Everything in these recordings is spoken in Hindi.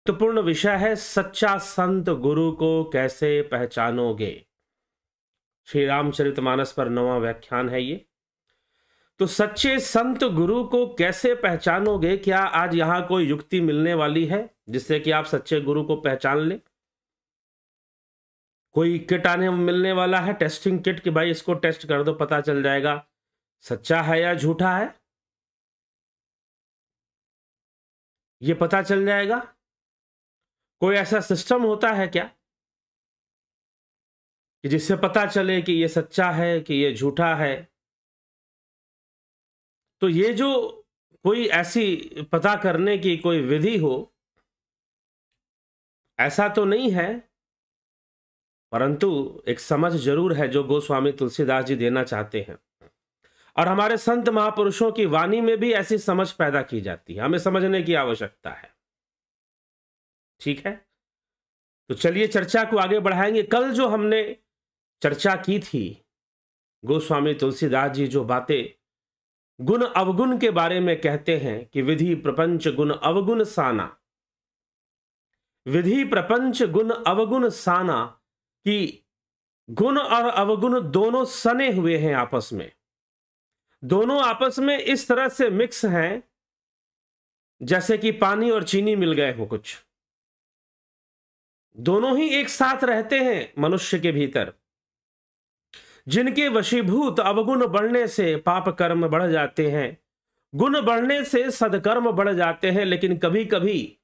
महत्वपूर्ण विषय है सच्चा संत गुरु को कैसे पहचानोगे। श्री रामचरितमानस पर 9वां व्याख्यान है ये। तो सच्चे संत गुरु को कैसे पहचानोगे, क्या आज यहां कोई युक्ति मिलने वाली है जिससे कि आप सच्चे गुरु को पहचान ले? कोई किट आने मिलने वाला है, टेस्टिंग किट, कि भाई इसको टेस्ट कर दो, पता चल जाएगा सच्चा है या झूठा है, ये पता चल जाएगा? कोई ऐसा सिस्टम होता है क्या कि जिससे पता चले कि ये सच्चा है कि ये झूठा है? तो ये जो कोई ऐसी पता करने की कोई विधि हो, ऐसा तो नहीं है, परंतु एक समझ जरूर है जो गोस्वामी तुलसीदास जी देना चाहते हैं। और हमारे संत महापुरुषों की वाणी में भी ऐसी समझ पैदा की जाती है, हमें समझने की आवश्यकता है। ठीक है, तो चलिए चर्चा को आगे बढ़ाएंगे। कल जो हमने चर्चा की थी, गोस्वामी तुलसीदास जी जो बातें गुण अवगुण के बारे में कहते हैं कि विधि प्रपंच गुण अवगुण साना, विधि प्रपंच गुण अवगुण साना, कि गुण और अवगुण दोनों सने हुए हैं आपस में, दोनों आपस में इस तरह से मिक्स हैं जैसे कि पानी और चीनी मिल गए हो कुछ। दोनों ही एक साथ रहते हैं मनुष्य के भीतर, जिनके वशीभूत अवगुण बढ़ने से पाप कर्म बढ़ जाते हैं, गुण बढ़ने से सदकर्म बढ़ जाते हैं। लेकिन कभी कभी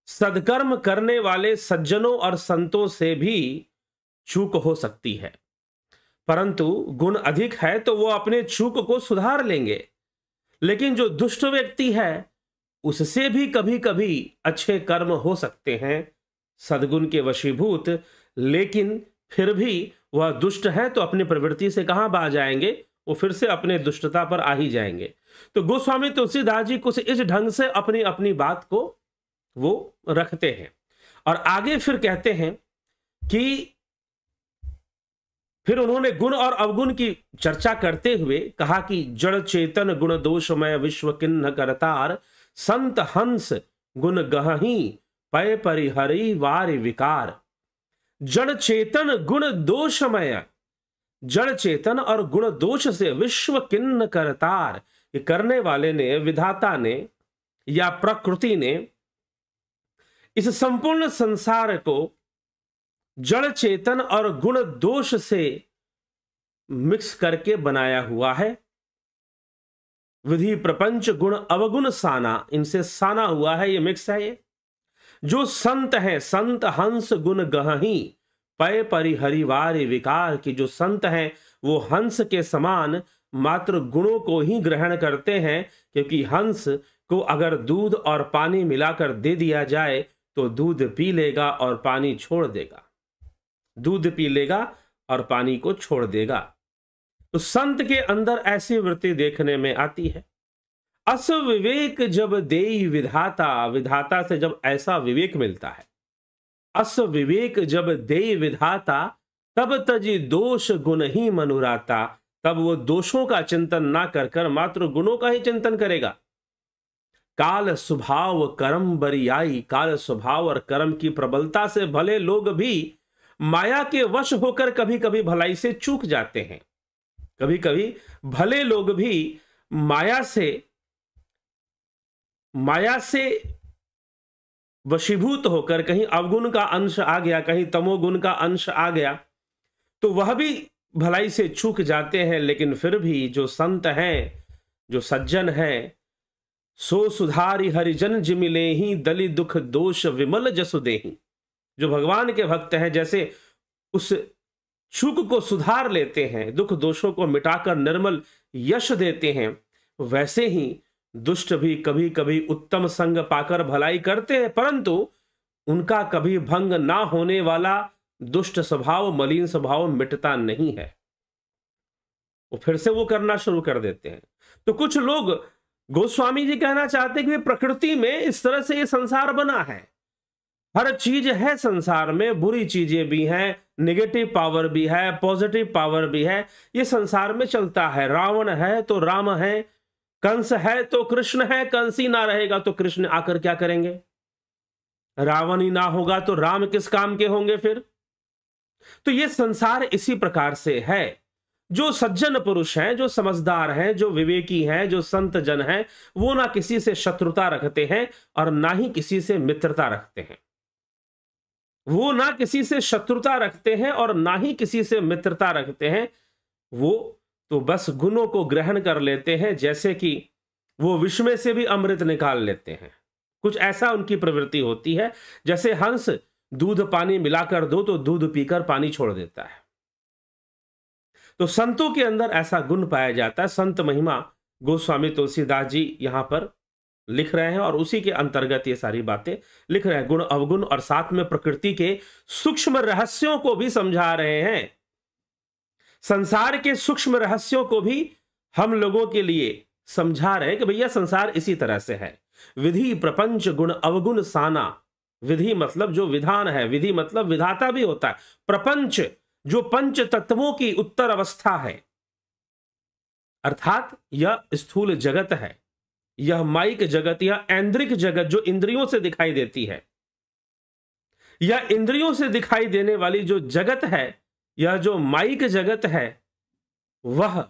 सदकर्म करने वाले सज्जनों और संतों से भी चूक हो सकती है, परंतु गुण अधिक है तो वो अपने चूक को सुधार लेंगे। लेकिन जो दुष्ट व्यक्ति है उससे भी कभी कभी अच्छे कर्म हो सकते हैं सदगुण के वशीभूत, लेकिन फिर भी वह दुष्ट है तो अपनी प्रवृत्ति से कहां बा जाएंगे, वो फिर से अपने दुष्टता पर आ ही जाएंगे। तो गोस्वामी तुलसीदास जी कुछ इस ढंग से अपनी अपनी बात को वो रखते हैं और आगे फिर कहते हैं कि फिर उन्होंने गुण और अवगुण की चर्चा करते हुए कहा कि जड़ चेतन गुण दोषमय विश्व किन्ह करतार, संत हंस गुण गहही पय परिहरि वार विकार। जड़ चेतन गुण दोषमय, जड़ चेतन और गुण दोष से विश्व किन्न करतार, ये करने वाले ने, विधाता ने या प्रकृति ने इस संपूर्ण संसार को जड़ चेतन और गुण दोष से मिक्स करके बनाया हुआ है। विधि प्रपंच गुण अवगुण साना, इनसे साना हुआ है, ये मिक्स है। ये जो संत है, संत हंस गुण गहही पय परिहरिवार विकार, की जो संत हैं वो हंस के समान मात्र गुणों को ही ग्रहण करते हैं, क्योंकि हंस को अगर दूध और पानी मिलाकर दे दिया जाए तो दूध पी लेगा और पानी छोड़ देगा, दूध पी लेगा और पानी को छोड़ देगा। तो संत के अंदर ऐसी वृत्ति देखने में आती है। अस विवेक जब देई विधाता, विधाता से जब ऐसा विवेक मिलता है, अस विवेक जब देई विधाता, तब तजी दोष गुण ही मनुराता, तब वो दोषों का चिंतन ना कर कर मात्र गुणों का ही चिंतन करेगा। काल स्वभाव कर्म बरियाई, काल स्वभाव और कर्म की प्रबलता से भले लोग भी माया के वश होकर कभी कभी भलाई से चूक जाते हैं। कभी कभी भले लोग भी माया से वशीभूत होकर कहीं अवगुण का अंश आ गया, कहीं तमोगुण का अंश आ गया, तो वह भी भलाई से चूक जाते हैं। लेकिन फिर भी जो संत हैं, जो सज्जन हैं, सो सुधारी हरिजन जिमिले ही दलि दुख दोष विमल जसु देहि, जो भगवान के भक्त हैं, जैसे उस चूक को सुधार लेते हैं, दुख दोषों को मिटाकर निर्मल यश देते हैं, वैसे ही दुष्ट भी कभी कभी उत्तम संग पाकर भलाई करते हैं, परंतु उनका कभी भंग ना होने वाला दुष्ट स्वभाव, मलिन स्वभाव मिटता नहीं है, वो फिर से वो करना शुरू कर देते हैं। तो कुछ लोग, गोस्वामी जी कहना चाहते हैं कि प्रकृति में इस तरह से ये संसार बना है, हर चीज है संसार में, बुरी चीजें भी हैं, नेगेटिव पावर भी है, पॉजिटिव पावर भी है, ये संसार में चलता है। रावण है तो राम है, कंस है तो कृष्ण है, कंस ही ना रहेगा तो कृष्ण आकर क्या करेंगे? रावण ही ना होगा तो राम किस काम के होंगे फिर? तो ये संसार इसी प्रकार से है। जो सज्जन पुरुष हैं, जो समझदार हैं, जो विवेकी हैं, जो संत जन हैं, वो ना किसी से शत्रुता रखते हैं और ना ही किसी से मित्रता रखते हैं। वो ना किसी से शत्रुता रखते हैं और ना ही किसी से मित्रता रखते हैं। वो तो बस गुणों को ग्रहण कर लेते हैं, जैसे कि वो विष में से भी अमृत निकाल लेते हैं। कुछ ऐसा उनकी प्रवृत्ति होती है। जैसे हंस दूध पानी मिलाकर दो तो दूध पीकर पानी छोड़ देता है। तो संतों के अंदर ऐसा गुण पाया जाता है। संत महिमा गोस्वामी तुलसीदास जी यहां पर लिख रहे हैं और उसी के अंतर्गत ये सारी बातें लिख रहे हैं। गुण अवगुण और साथ में प्रकृति के सूक्ष्म रहस्यों को भी समझा रहे हैं। संसार के सूक्ष्म रहस्यों को भी हम लोगों के लिए समझा रहे हैं कि भैया संसार इसी तरह से है। विधि प्रपंच गुण अवगुण साना। विधि मतलब जो विधान है, विधि मतलब विधाता भी होता है। प्रपंच जो पंच तत्वों की उत्तर अवस्था है, अर्थात यह स्थूल जगत है, यह माइक जगत, यह ऐन्द्रिक जगत जो इंद्रियों से दिखाई देती है, यह इंद्रियों से दिखाई देने वाली जो जगत है, यह जो माइक जगत है, वह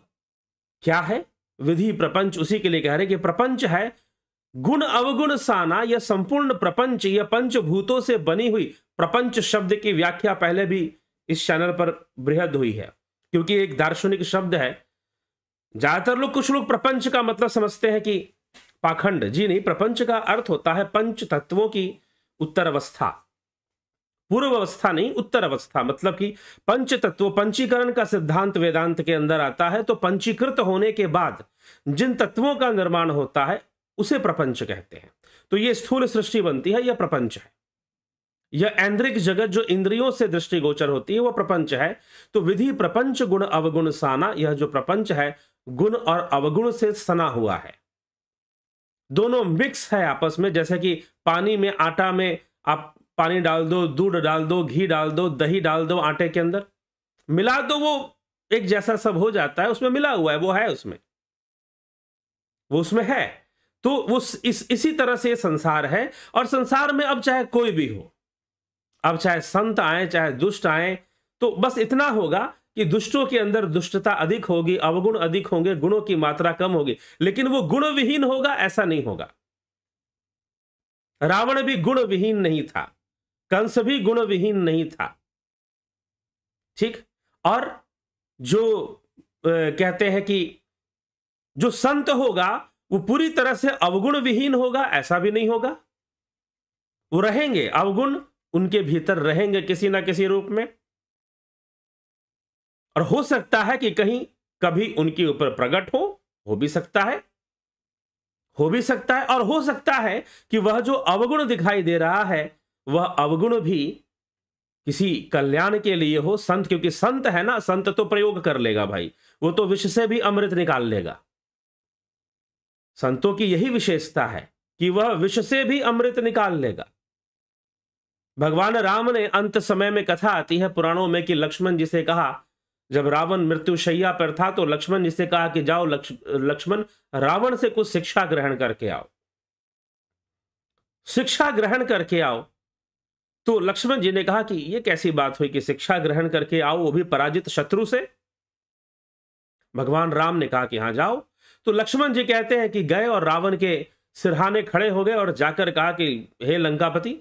क्या है? विधि प्रपंच। उसी के लिए कह रहे कि प्रपंच है गुण अवगुण साना। यह संपूर्ण प्रपंच, यह पंचभूतों से बनी हुई। प्रपंच शब्द की व्याख्या पहले भी इस चैनल पर बृहद हुई है, क्योंकि एक दार्शनिक शब्द है। ज्यादातर लोग, कुछ लोग प्रपंच का मतलब समझते हैं कि पाखंड। जी नहीं, प्रपंच का अर्थ होता है पंच तत्वों की उत्तर अवस्था। पूर्व अवस्था नहीं, उत्तर अवस्था। मतलब कि पंच तत्व, पंचीकरण का सिद्धांत वेदांत के अंदर आता है। तो पंचीकृत होने के बाद जिन तत्वों का निर्माण होता है उसे प्रपंच कहते हैं। तो यह स्थूल सृष्टि बनती है, यह प्रपंच है। यह ऐन्द्रिक जगत जो इंद्रियों से दृष्टिगोचर होती है, वह प्रपंच है। तो विधि प्रपंच गुण अवगुण साना। यह जो प्रपंच है गुण और अवगुण से सना हुआ है। दोनों मिक्स है आपस में। जैसे कि पानी में, आटा में आप पानी डाल दो, दूध डाल दो, घी डाल दो, दही डाल दो, आटे के अंदर मिला दो, वो एक जैसा सब हो जाता है। उसमें मिला हुआ है, वो है उसमें, वो उसमें है। तो वो इसी तरह से संसार है। और संसार में अब चाहे कोई भी हो, अब चाहे संत आए चाहे दुष्ट आए, तो बस इतना होगा कि दुष्टों के अंदर दुष्टता अधिक होगी, अवगुण अधिक होंगे, गुणों की मात्रा कम होगी। लेकिन वो गुण विहीन होगा, ऐसा नहीं होगा। रावण भी गुण विहीन नहीं था, कंस भी गुण विहीन नहीं था। ठीक। और जो कहते हैं कि जो संत होगा वो पूरी तरह से अवगुण विहीन होगा, ऐसा भी नहीं होगा। वो रहेंगे, अवगुण उनके भीतर रहेंगे किसी ना किसी रूप में। और हो सकता है कि कहीं कभी उनके ऊपर प्रकट हो भी सकता है, हो भी सकता है। और हो सकता है कि वह जो अवगुण दिखाई दे रहा है, वह अवगुण भी किसी कल्याण के लिए हो। संत, क्योंकि संत है ना, संत तो प्रयोग कर लेगा भाई, वो तो विष से भी अमृत निकाल लेगा। संतों की यही विशेषता है कि वह विष से भी अमृत निकाल लेगा। भगवान राम ने अंत समय में, कथा आती है पुराणों में, कि लक्ष्मण जी से कहा, जब रावण मृत्युशैया पर था तो लक्ष्मण जी से कहा कि जाओ लक्ष्मण, रावण से कुछ शिक्षा ग्रहण करके आओ, शिक्षा ग्रहण करके आओ। तो लक्ष्मण जी ने कहा कि यह कैसी बात हुई कि शिक्षा ग्रहण करके आओ, वो भी पराजित शत्रु से। भगवान राम ने कहा कि हां जाओ। तो लक्ष्मण जी कहते हैं कि गए और रावण के सिरहाने खड़े हो गए और जाकर कहा कि हे लंकापति,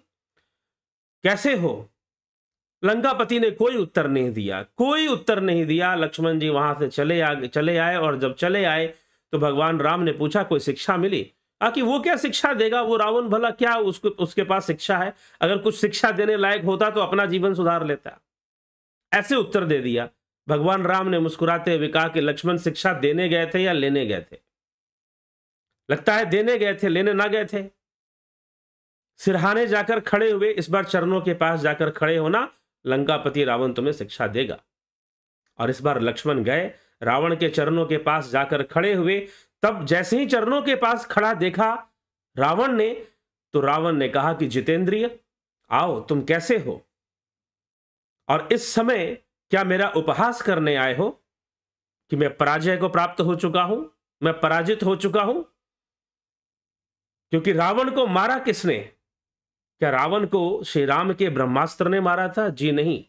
कैसे हो? लंकापति ने कोई उत्तर नहीं दिया, कोई उत्तर नहीं दिया। लक्ष्मण जी वहां से चले आए। और जब चले आए तो भगवान राम ने पूछा कोई शिक्षा मिली? कि वो क्या शिक्षा देगा, वो रावण भला क्या उसके पास शिक्षा है? अगर कुछ शिक्षा देने लायक होता तो अपना जीवन सुधार लेता। ऐसे उत्तर दे दिया। भगवान राम ने मुस्कुराते हुए कहा कि लक्ष्मण, शिक्षा देने गए थे या लेने गए थे? लगता है देने गए थे, लेने ना गए थे। सिरहाने जाकर खड़े हुए, इस बार चरणों के पास जाकर खड़े होना, लंकापति रावण तुम्हें शिक्षा देगा। और इस बार लक्ष्मण गए, रावण के चरणों के पास जाकर खड़े हुए। तब जैसे ही चरणों के पास खड़ा देखा रावण ने, तो रावण ने कहा कि जितेंद्रिय, आओ, तुम कैसे हो? और इस समय क्या मेरा उपहास करने आए हो कि मैं पराजय को प्राप्त हो चुका हूं, मैं पराजित हो चुका हूं? क्योंकि रावण को मारा किसने? क्या रावण को श्री राम के ब्रह्मास्त्र ने मारा था? जी नहीं।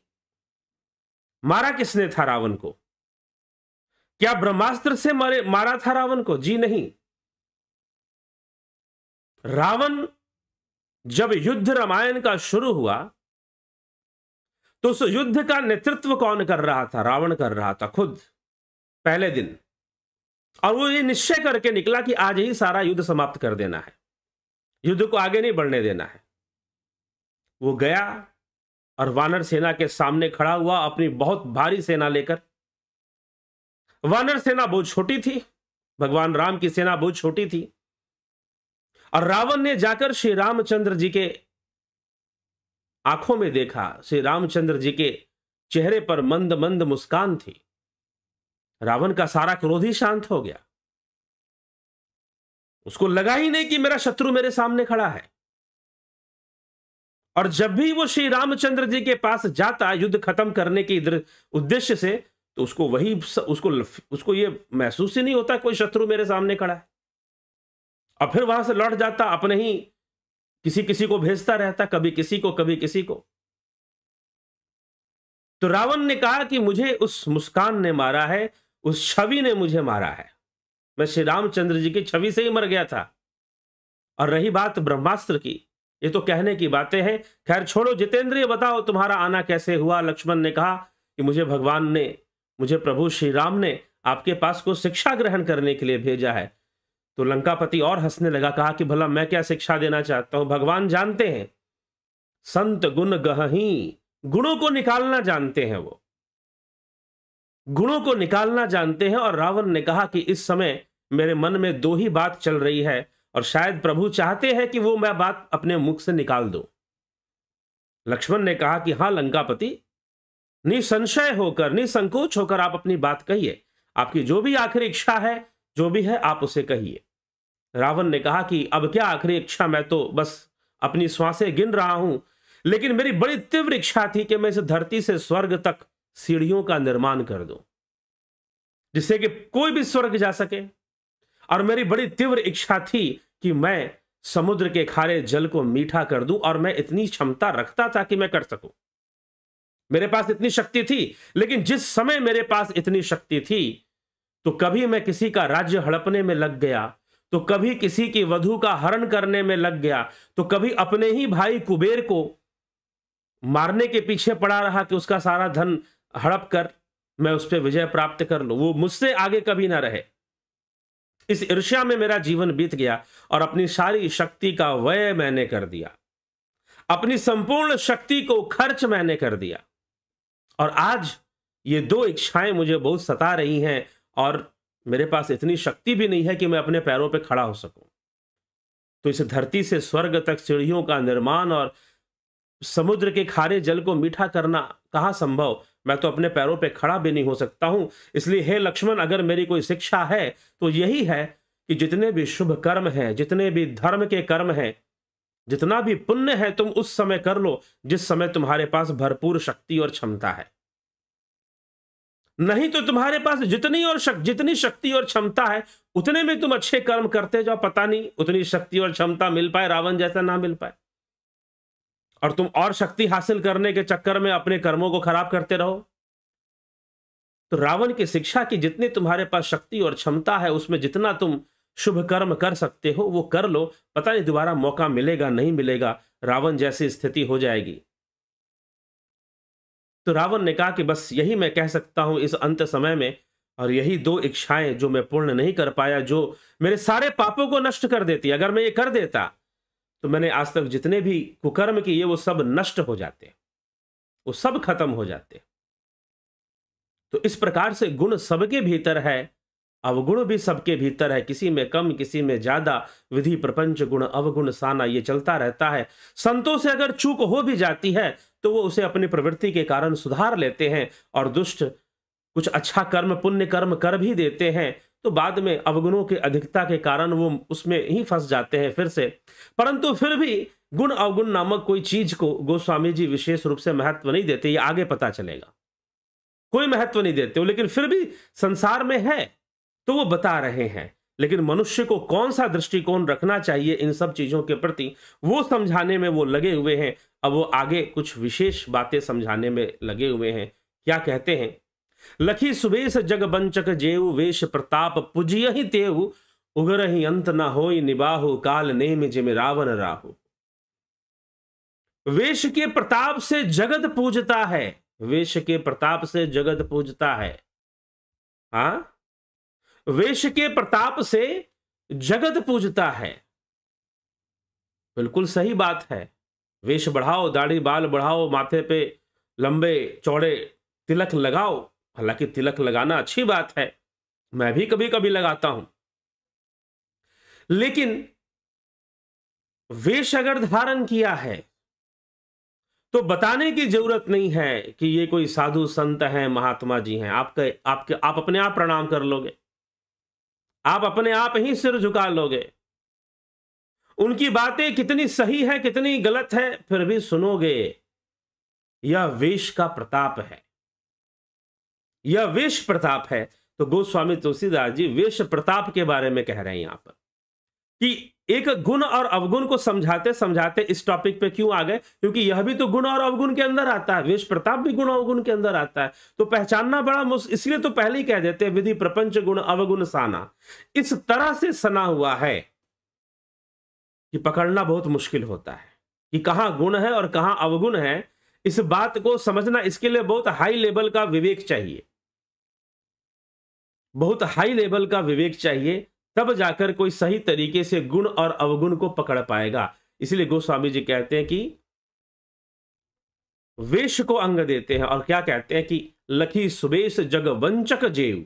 मारा किसने था रावण को? क्या ब्रह्मास्त्र से मारा था रावण को? जी नहीं। रावण, जब युद्ध रामायण का शुरू हुआ तो उस युद्ध का नेतृत्व कौन कर रहा था? रावण कर रहा था खुद, पहले दिन। और वो ये निश्चय करके निकला कि आज ही सारा युद्ध समाप्त कर देना है, युद्ध को आगे नहीं बढ़ने देना है। वो गया और वानर सेना के सामने खड़ा हुआ अपनी बहुत भारी सेना लेकर। वानर सेना बहुत छोटी थी, भगवान राम की सेना बहुत छोटी थी। और रावण ने जाकर श्री रामचंद्र जी के आंखों में देखा। श्री रामचंद्र जी के चेहरे पर मंद मंद मुस्कान थी। रावण का सारा क्रोध ही शांत हो गया। उसको लगा ही नहीं कि मेरा शत्रु मेरे सामने खड़ा है। और जब भी वो श्री रामचंद्र जी के पास जाता युद्ध खत्म करने के उद्देश्य से, तो उसको ये महसूस ही नहीं होता कोई शत्रु मेरे सामने खड़ा है। और फिर वहां से लौट जाता, अपने ही किसी किसी को भेजता रहता, कभी किसी को कभी किसी को। तो रावण ने कहा कि मुझे उस मुस्कान ने मारा है, उस छवि ने मुझे मारा है। मैं श्री रामचंद्र जी की छवि से ही मर गया था। और रही बात ब्रह्मास्त्र की, ये तो कहने की बातें हैं। खैर छोड़ो, जितेंद्रिय बताओ तुम्हारा आना कैसे हुआ? लक्ष्मण ने कहा कि मुझे प्रभु श्री राम ने आपके पास को शिक्षा ग्रहण करने के लिए भेजा है। तो लंकापति और हंसने लगा, कहा कि भला मैं क्या शिक्षा देना चाहता हूं? भगवान जानते हैं, संत गुण गहही, गुणों को निकालना जानते हैं, वो गुणों को निकालना जानते हैं। और रावण ने कहा कि इस समय मेरे मन में दो ही बात चल रही है, और शायद प्रभु चाहते हैं कि वो मैं बात अपने मुख से निकाल दूं। लक्ष्मण ने कहा कि हां लंकापति, निसंशय होकर, निसंकोच होकर आप अपनी बात कहिए। आपकी जो भी आखिरी इच्छा है, जो भी है, आप उसे कहिए। रावण ने कहा कि अब क्या आखिरी इच्छा, मैं तो बस अपनी श्वासें गिन रहा हूं, लेकिन मेरी बड़ी तीव्र इच्छा थी कि मैं इस धरती से स्वर्ग तक सीढ़ियों का निर्माण कर दूं, जिससे कि कोई भी स्वर्ग जा सके। और मेरी बड़ी तीव्र इच्छा थी कि मैं समुद्र के खारे जल को मीठा कर दूं, और मैं इतनी क्षमता रखता था कि मैं कर सकूं। मेरे पास इतनी शक्ति थी। लेकिन जिस समय मेरे पास इतनी शक्ति थी, तो कभी मैं किसी का राज्य हड़पने में लग गया, तो कभी किसी की वधू का हरण करने में लग गया, तो कभी अपने ही भाई कुबेर को मारने के पीछे पड़ा रहा कि उसका सारा धन हड़प कर मैं उस पर विजय प्राप्त कर लूं। वो मुझसे आगे कभी ना रहे। इस ईर्ष्या में मेरा जीवन बीत गया, और अपनी सारी शक्ति का व्यय मैंने कर दिया, अपनी संपूर्ण शक्ति को खर्च मैंने कर दिया। और आज ये दो इच्छाएं मुझे बहुत सता रही हैं, और मेरे पास इतनी शक्ति भी नहीं है कि मैं अपने पैरों पे खड़ा हो सकूं। तो इस धरती से स्वर्ग तक सीढ़ियों का निर्माण और समुद्र के खारे जल को मीठा करना कहां संभव? मैं तो अपने पैरों पे खड़ा भी नहीं हो सकता हूं। इसलिए हे लक्ष्मण, अगर मेरी कोई शिक्षा है तो यही है कि जितने भी शुभ कर्म हैं, जितने भी धर्म के कर्म हैं, जितना भी पुण्य है, तुम उस समय कर लो जिस समय तुम्हारे पास भरपूर शक्ति और क्षमता है। नहीं तो तुम्हारे पास जितनी शक्ति और क्षमता है, उतने में तुम अच्छे कर्म करते जाओ, पता नहीं उतनी शक्ति और क्षमता मिल पाए, रावण जैसा ना मिल पाए, और तुम और शक्ति हासिल करने के चक्कर में अपने कर्मों को खराब करते रहो। तो रावण की शिक्षा की जितनी तुम्हारे पास शक्ति और क्षमता है, उसमें जितना तुम शुभ कर्म कर सकते हो वो कर लो, पता नहीं दोबारा मौका मिलेगा नहीं मिलेगा, रावण जैसी स्थिति हो जाएगी। तो रावण ने कहा कि बस यही मैं कह सकता हूं इस अंत समय में, और यही दो इच्छाएं जो मैं पूर्ण नहीं कर पाया, जो मेरे सारे पापों को नष्ट कर देती। अगर मैं ये कर देता तो मैंने आज तक जितने भी कुकर्म किए वो सब नष्ट हो जाते, वो सब खत्म हो जाते। तो इस प्रकार से गुण सबके भीतर है, अवगुण भी सबके भीतर है, किसी में कम किसी में ज्यादा। विधि प्रपंच गुण अवगुण साना, ये चलता रहता है। संतों से अगर चूक हो भी जाती है तो वो उसे अपनी प्रवृत्ति के कारण सुधार लेते हैं, और दुष्ट कुछ अच्छा कर्म पुण्य कर्म कर भी देते हैं तो बाद में अवगुणों की अधिकता के कारण वो उसमें ही फंस जाते हैं फिर से। परंतु फिर भी गुण अवगुण नामक कोई चीज को गोस्वामी जी विशेष रूप से महत्व नहीं देते, ये आगे पता चलेगा। कोई महत्व नहीं देते हो, लेकिन फिर भी संसार में है तो वो बता रहे हैं। लेकिन मनुष्य को कौन सा दृष्टिकोण रखना चाहिए इन सब चीजों के प्रति, वो समझाने में वो लगे हुए हैं। अब वो आगे कुछ विशेष बातें समझाने में लगे हुए हैं। क्या कहते हैं? लखी सुबेश जग बंचक जेऊ, वेश प्रताप पुजियहि तेऊ, उगरहि अंत न होई निबाहु, काल नेम जिम रावण राहु। वेश के प्रताप से जगत पूजता है, वेश के प्रताप से जगत पूजता है। हाँ, वेश के प्रताप से जगत पूजता है, बिल्कुल सही बात है। वेश बढ़ाओ, दाढ़ी बाल बढ़ाओ, माथे पे लंबे चौड़े तिलक लगाओ। हालांकि तिलक लगाना अच्छी बात है, मैं भी कभी कभी लगाता हूं, लेकिन वेश अगर धारण किया है तो बताने की जरूरत नहीं है कि ये कोई साधु संत हैं, महात्मा जी हैं। आप अपने आप प्रणाम कर लोगे, आप अपने आप ही सिर झुका लोगे। उनकी बातें कितनी सही है कितनी गलत है फिर भी सुनोगे। यह वेश का प्रताप है, यह वेश प्रताप है। तो गोस्वामी तुलसीदास जी वेश प्रताप के बारे में कह रहे हैं यहां पर कि एक गुण और अवगुण को समझाते समझाते इस टॉपिक पे क्यों आ गए, क्योंकि यह भी तो गुण और अवगुण के अंदर आता है, वेश प्रताप भी गुण और अवगुण के अंदर आता है। तो पहचानना बड़ा इसलिए तो पहले ही कह देते हैं विधि प्रपंच गुण अवगुण साना। इस तरह से सना हुआ है कि पकड़ना बहुत मुश्किल होता है कि कहां गुण है और कहां अवगुण है। इस बात को समझना, इसके लिए बहुत हाई लेवल का विवेक चाहिए, बहुत हाई लेवल का विवेक चाहिए, तब जाकर कोई सही तरीके से गुण और अवगुण को पकड़ पाएगा। इसलिए गोस्वामी जी कहते हैं कि वेश को अंग देते हैं और क्या कहते हैं कि लखी सुबेश जग वंचक जेऊ,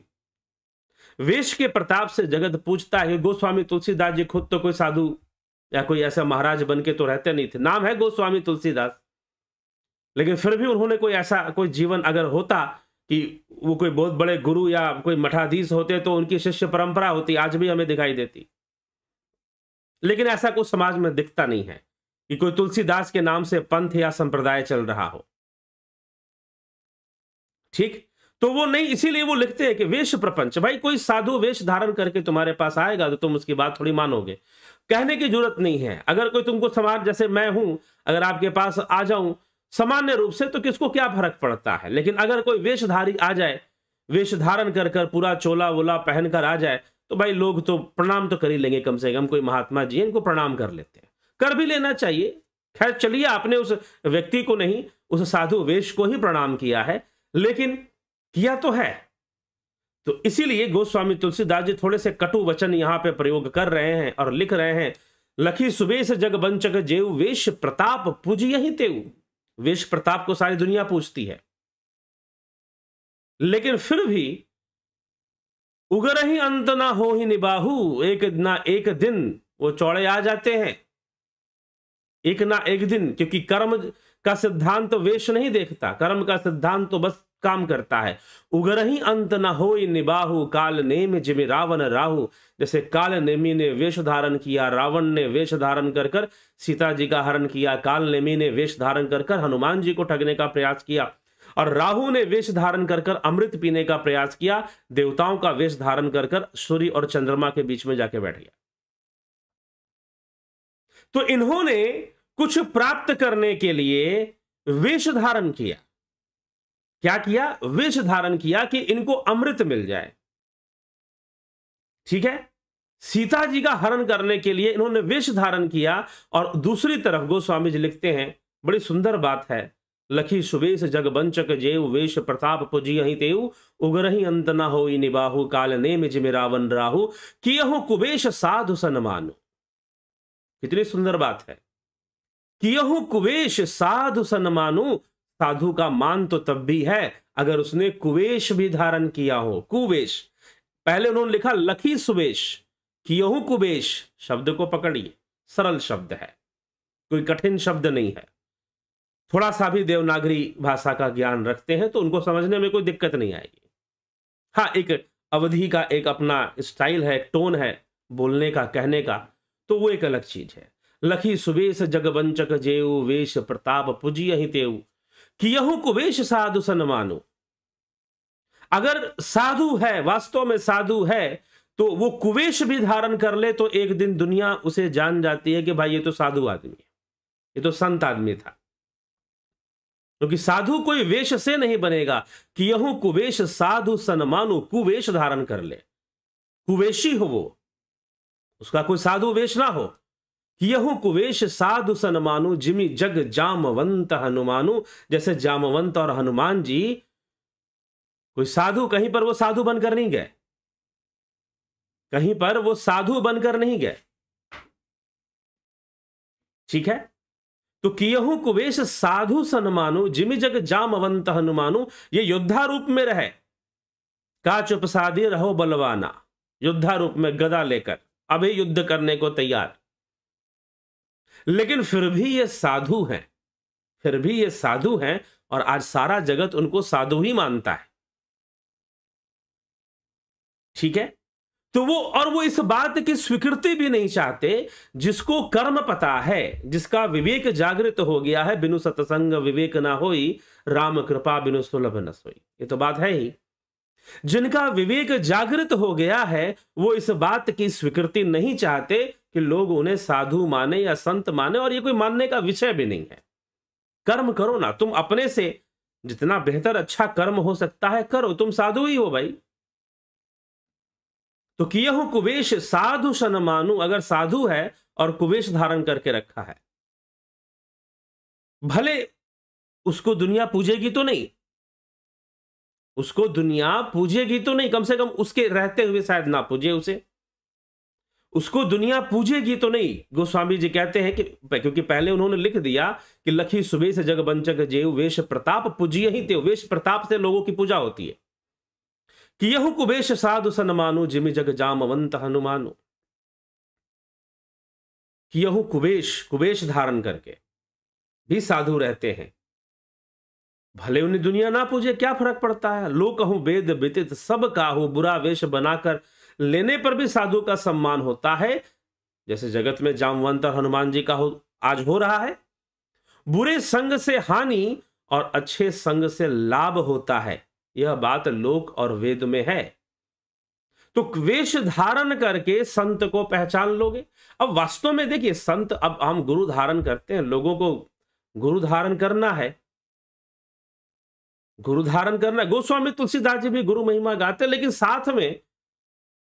वेश के प्रताप से जगत पूछता है। गोस्वामी तुलसीदास जी खुद तो कोई साधु या कोई ऐसा महाराज बन के तो रहते नहीं थे, नाम है गोस्वामी तुलसीदास, लेकिन फिर भी उन्होंने कोई ऐसा कोई जीवन अगर होता कि वो कोई बहुत बड़े गुरु या कोई मठाधीश होते तो उनकी शिष्य परंपरा होती, आज भी हमें दिखाई देती। लेकिन ऐसा कुछ समाज में दिखता नहीं है कि कोई तुलसीदास के नाम से पंथ या संप्रदाय चल रहा हो। ठीक, तो वो नहीं, इसीलिए वो लिखते हैं कि वेश प्रपंच। भाई कोई साधु वेश धारण करके तुम्हारे पास आएगा तो तुम उसकी बात थोड़ी मानोगे, कहने की जरूरत नहीं है। अगर कोई तुमको समाज, जैसे मैं हूं, अगर आपके पास आ जाऊं सामान्य रूप से तो किसको क्या फर्क पड़ता है, लेकिन अगर कोई वेशधारी आ जाए, वेश धारण कर कर पूरा चोला वोला पहनकर आ जाए तो भाई लोग तो प्रणाम तो कर ही लेंगे, कम से कम कोई महात्मा जी हैं इनको प्रणाम कर लेते हैं, कर भी लेना चाहिए। खैर चलिए, आपने उस व्यक्ति को नहीं, उस साधु वेश को ही प्रणाम किया है, लेकिन किया तो है। तो इसीलिए गोस्वामी तुलसीदास जी थोड़े से कटु वचन यहां पे प्रयोग कर रहे हैं और लिख रहे हैं, लखी सुबेश जग बंचक जेऊ, वेश प्रताप पूजियहि तेऊ। वेश प्रताप को सारी दुनिया पूछती है, लेकिन फिर भी उगरहि अंत ना हो ही निबाहु, एक ना एक दिन वो चौड़े आ जाते हैं, एक ना एक दिन। क्योंकि कर्म का सिद्धांत तो वेश नहीं देखता, कर्म का सिद्धांत तो बस काम करता है। उगरहि अंत न होई निबाहु, काल नेम जिमि रावण राहु। जैसे काल नेमी ने वेश धारण किया, रावण ने वेश धारण कर कर सीता जी का हरण किया, काल नेमी ने वेश धारण कर कर हनुमान जी को ठगने का प्रयास किया, और राहु ने वेश धारण कर कर अमृत पीने का प्रयास किया, देवताओं का वेश धारण कर कर सूर्य और चंद्रमा के बीच में जाके बैठ गया। तो इन्होंने कुछ प्राप्त करने के लिए वेश धारण किया। क्या किया? वेश धारण किया कि इनको अमृत मिल जाए। ठीक है, सीता जी का हरण करने के लिए इन्होंने वेश धारण किया। और दूसरी तरफ गोस्वामी जी लिखते हैं, बड़ी सुंदर बात है, लखी सुबेश जग बंचक जेऊ, वेश प्रताप पुजियहि तेऊ, उगरहि अंत न होई निबाहु, काल नेम जिमि रावण राहु, कियहु कुबेश साधु सन मानु। कितनी सुंदर बात है, कियहु कुबेश साधु सन मानु। साधु का मान तो तब भी है अगर उसने कुवेश भी धारण किया हो। कुवेश, पहले उन्होंने लिखा लखी सुबेश, कियहु कुबेश। शब्द को पकड़िए, सरल शब्द है, कोई कठिन शब्द नहीं है। थोड़ा सा भी देवनागरी भाषा का ज्ञान रखते हैं तो उनको समझने में कोई दिक्कत नहीं आएगी। हाँ, एक अवधि का एक अपना स्टाइल है, एक टोन है बोलने का, कहने का, तो वो एक अलग चीज है। लखी सुबेश जगबंचक जेऊ, वेश प्रताप पुजियहि तेऊ, कियहु कुबेश साधु सन मानो। अगर साधु है, वास्तव में साधु है, तो वो कुवेश भी धारण कर ले तो एक दिन दुनिया उसे जान जाती है कि भाई ये तो साधु आदमी है, ये तो संत आदमी था। क्योंकि साधु कोई वेश से नहीं बनेगा कि यहू कुवेश साधु सनमानु, कुवेश धारण कर ले, कुवेशी हो वो, उसका कोई साधु वेश ना हो। कि यहू कुवेश साधु सनमानु जिमि जग जामवंत हनुमानु, जैसे जामवंत और हनुमान जी कोई साधु, कहीं पर वो साधु बनकर नहीं गए, कहीं पर वो साधु बनकर नहीं गए, ठीक है। तो कियहू कुवेश साधु सनमानु जिमि जग जामवंत हनुमानु, ये योद्धा रूप में रहे, का चुप साधी रहो बलवाना, योद्धा रूप में गदा लेकर अभी युद्ध करने को तैयार। लेकिन फिर भी ये साधु हैं, फिर भी ये साधु हैं, और आज सारा जगत उनको साधु ही मानता है, ठीक है। तो वो इस बात की स्वीकृति भी नहीं चाहते, जिसको कर्म पता है, जिसका विवेक जागृत हो गया है, बिनु सत्संग विवेक ना होई, राम कृपा बिनु सुलभ न सोई। ये तो बात है ही। जिनका विवेक जागृत हो गया है वो इस बात की स्वीकृति नहीं चाहते कि लोग उन्हें साधु माने या संत माने, और ये कोई मानने का विषय भी नहीं है। कर्म करो ना, तुम अपने से जितना बेहतर अच्छा कर्म हो सकता है करो, तुम साधु ही हो भाई। तो कियहु कुवेश साधु सनमानु, अगर साधु है और कुवेश धारण करके रखा है, भले उसको दुनिया पूजेगी तो नहीं, उसको दुनिया पूजेगी तो नहीं, कम से कम उसके रहते हुए शायद ना पूजे उसे, उसको दुनिया पूजेगी तो नहीं। गोस्वामी जी कहते हैं कि क्योंकि पहले उन्होंने लिख दिया कि लखी सुबह से जग बंचक जेव, वेश प्रताप पूजिए ही ते, वेश प्रताप से लोगों की पूजा होती है। कि यहु कुवेश साधु सनमानु जिमि जग जामवंत हनुमानु, कि यहु कुवेश धारण करके भी साधु रहते हैं, भले उन्हें दुनिया ना पूजे क्या फर्क पड़ता है। लोग कहूं वेद विदित सब काहू, बुरा वेश बनाकर लेने पर भी साधु का सम्मान होता है, जैसे जगत में जामवंत और हनुमान जी का आज हो रहा है। बुरे संग से हानि और अच्छे संग से लाभ होता है, यह बात लोक और वेद में है। तो वेश धारण करके संत को पहचान लोगे। अब वास्तव में देखिए संत, अब हम गुरु धारण करते हैं, लोगों को गुरु धारण करना है, गुरु धारण करना। गोस्वामी तुलसीदास जी भी गुरु महिमा गाते, लेकिन साथ में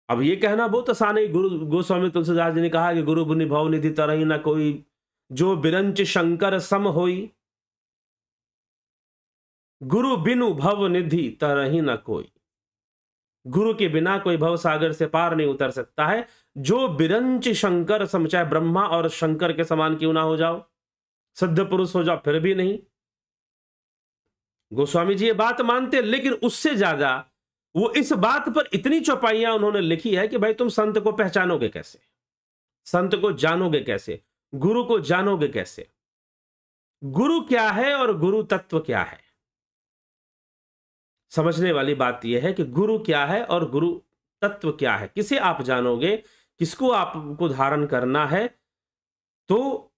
अब ये कहना बहुत आसान है। गुरु गोस्वामी तुलसीदास जी ने कहा कि गुरु बुनि भव निधि तरही न कोई, जो बिरंच शंकर सम होई, गुरु बिनु भव निधि तरही न कोई। गुरु के बिना कोई भव सागर से पार नहीं उतर सकता है। जो बिरंच शंकर सम, चाहे ब्रह्मा और शंकर के समान क्यों ना हो जाओ, सिद्ध पुरुष हो जाओ, फिर भी नहीं। गोस्वामी जी ये बात मानते, लेकिन उससे ज्यादा वो इस बात पर इतनी चौपाइयां उन्होंने लिखी है कि भाई तुम संत को पहचानोगे कैसे, संत को जानोगे कैसे, गुरु को जानोगे कैसे, गुरु क्या है और गुरु तत्व क्या है। समझने वाली बात यह है कि गुरु क्या है और गुरु तत्व क्या है, किसे आप जानोगे, किसको आपको धारण करना है। तो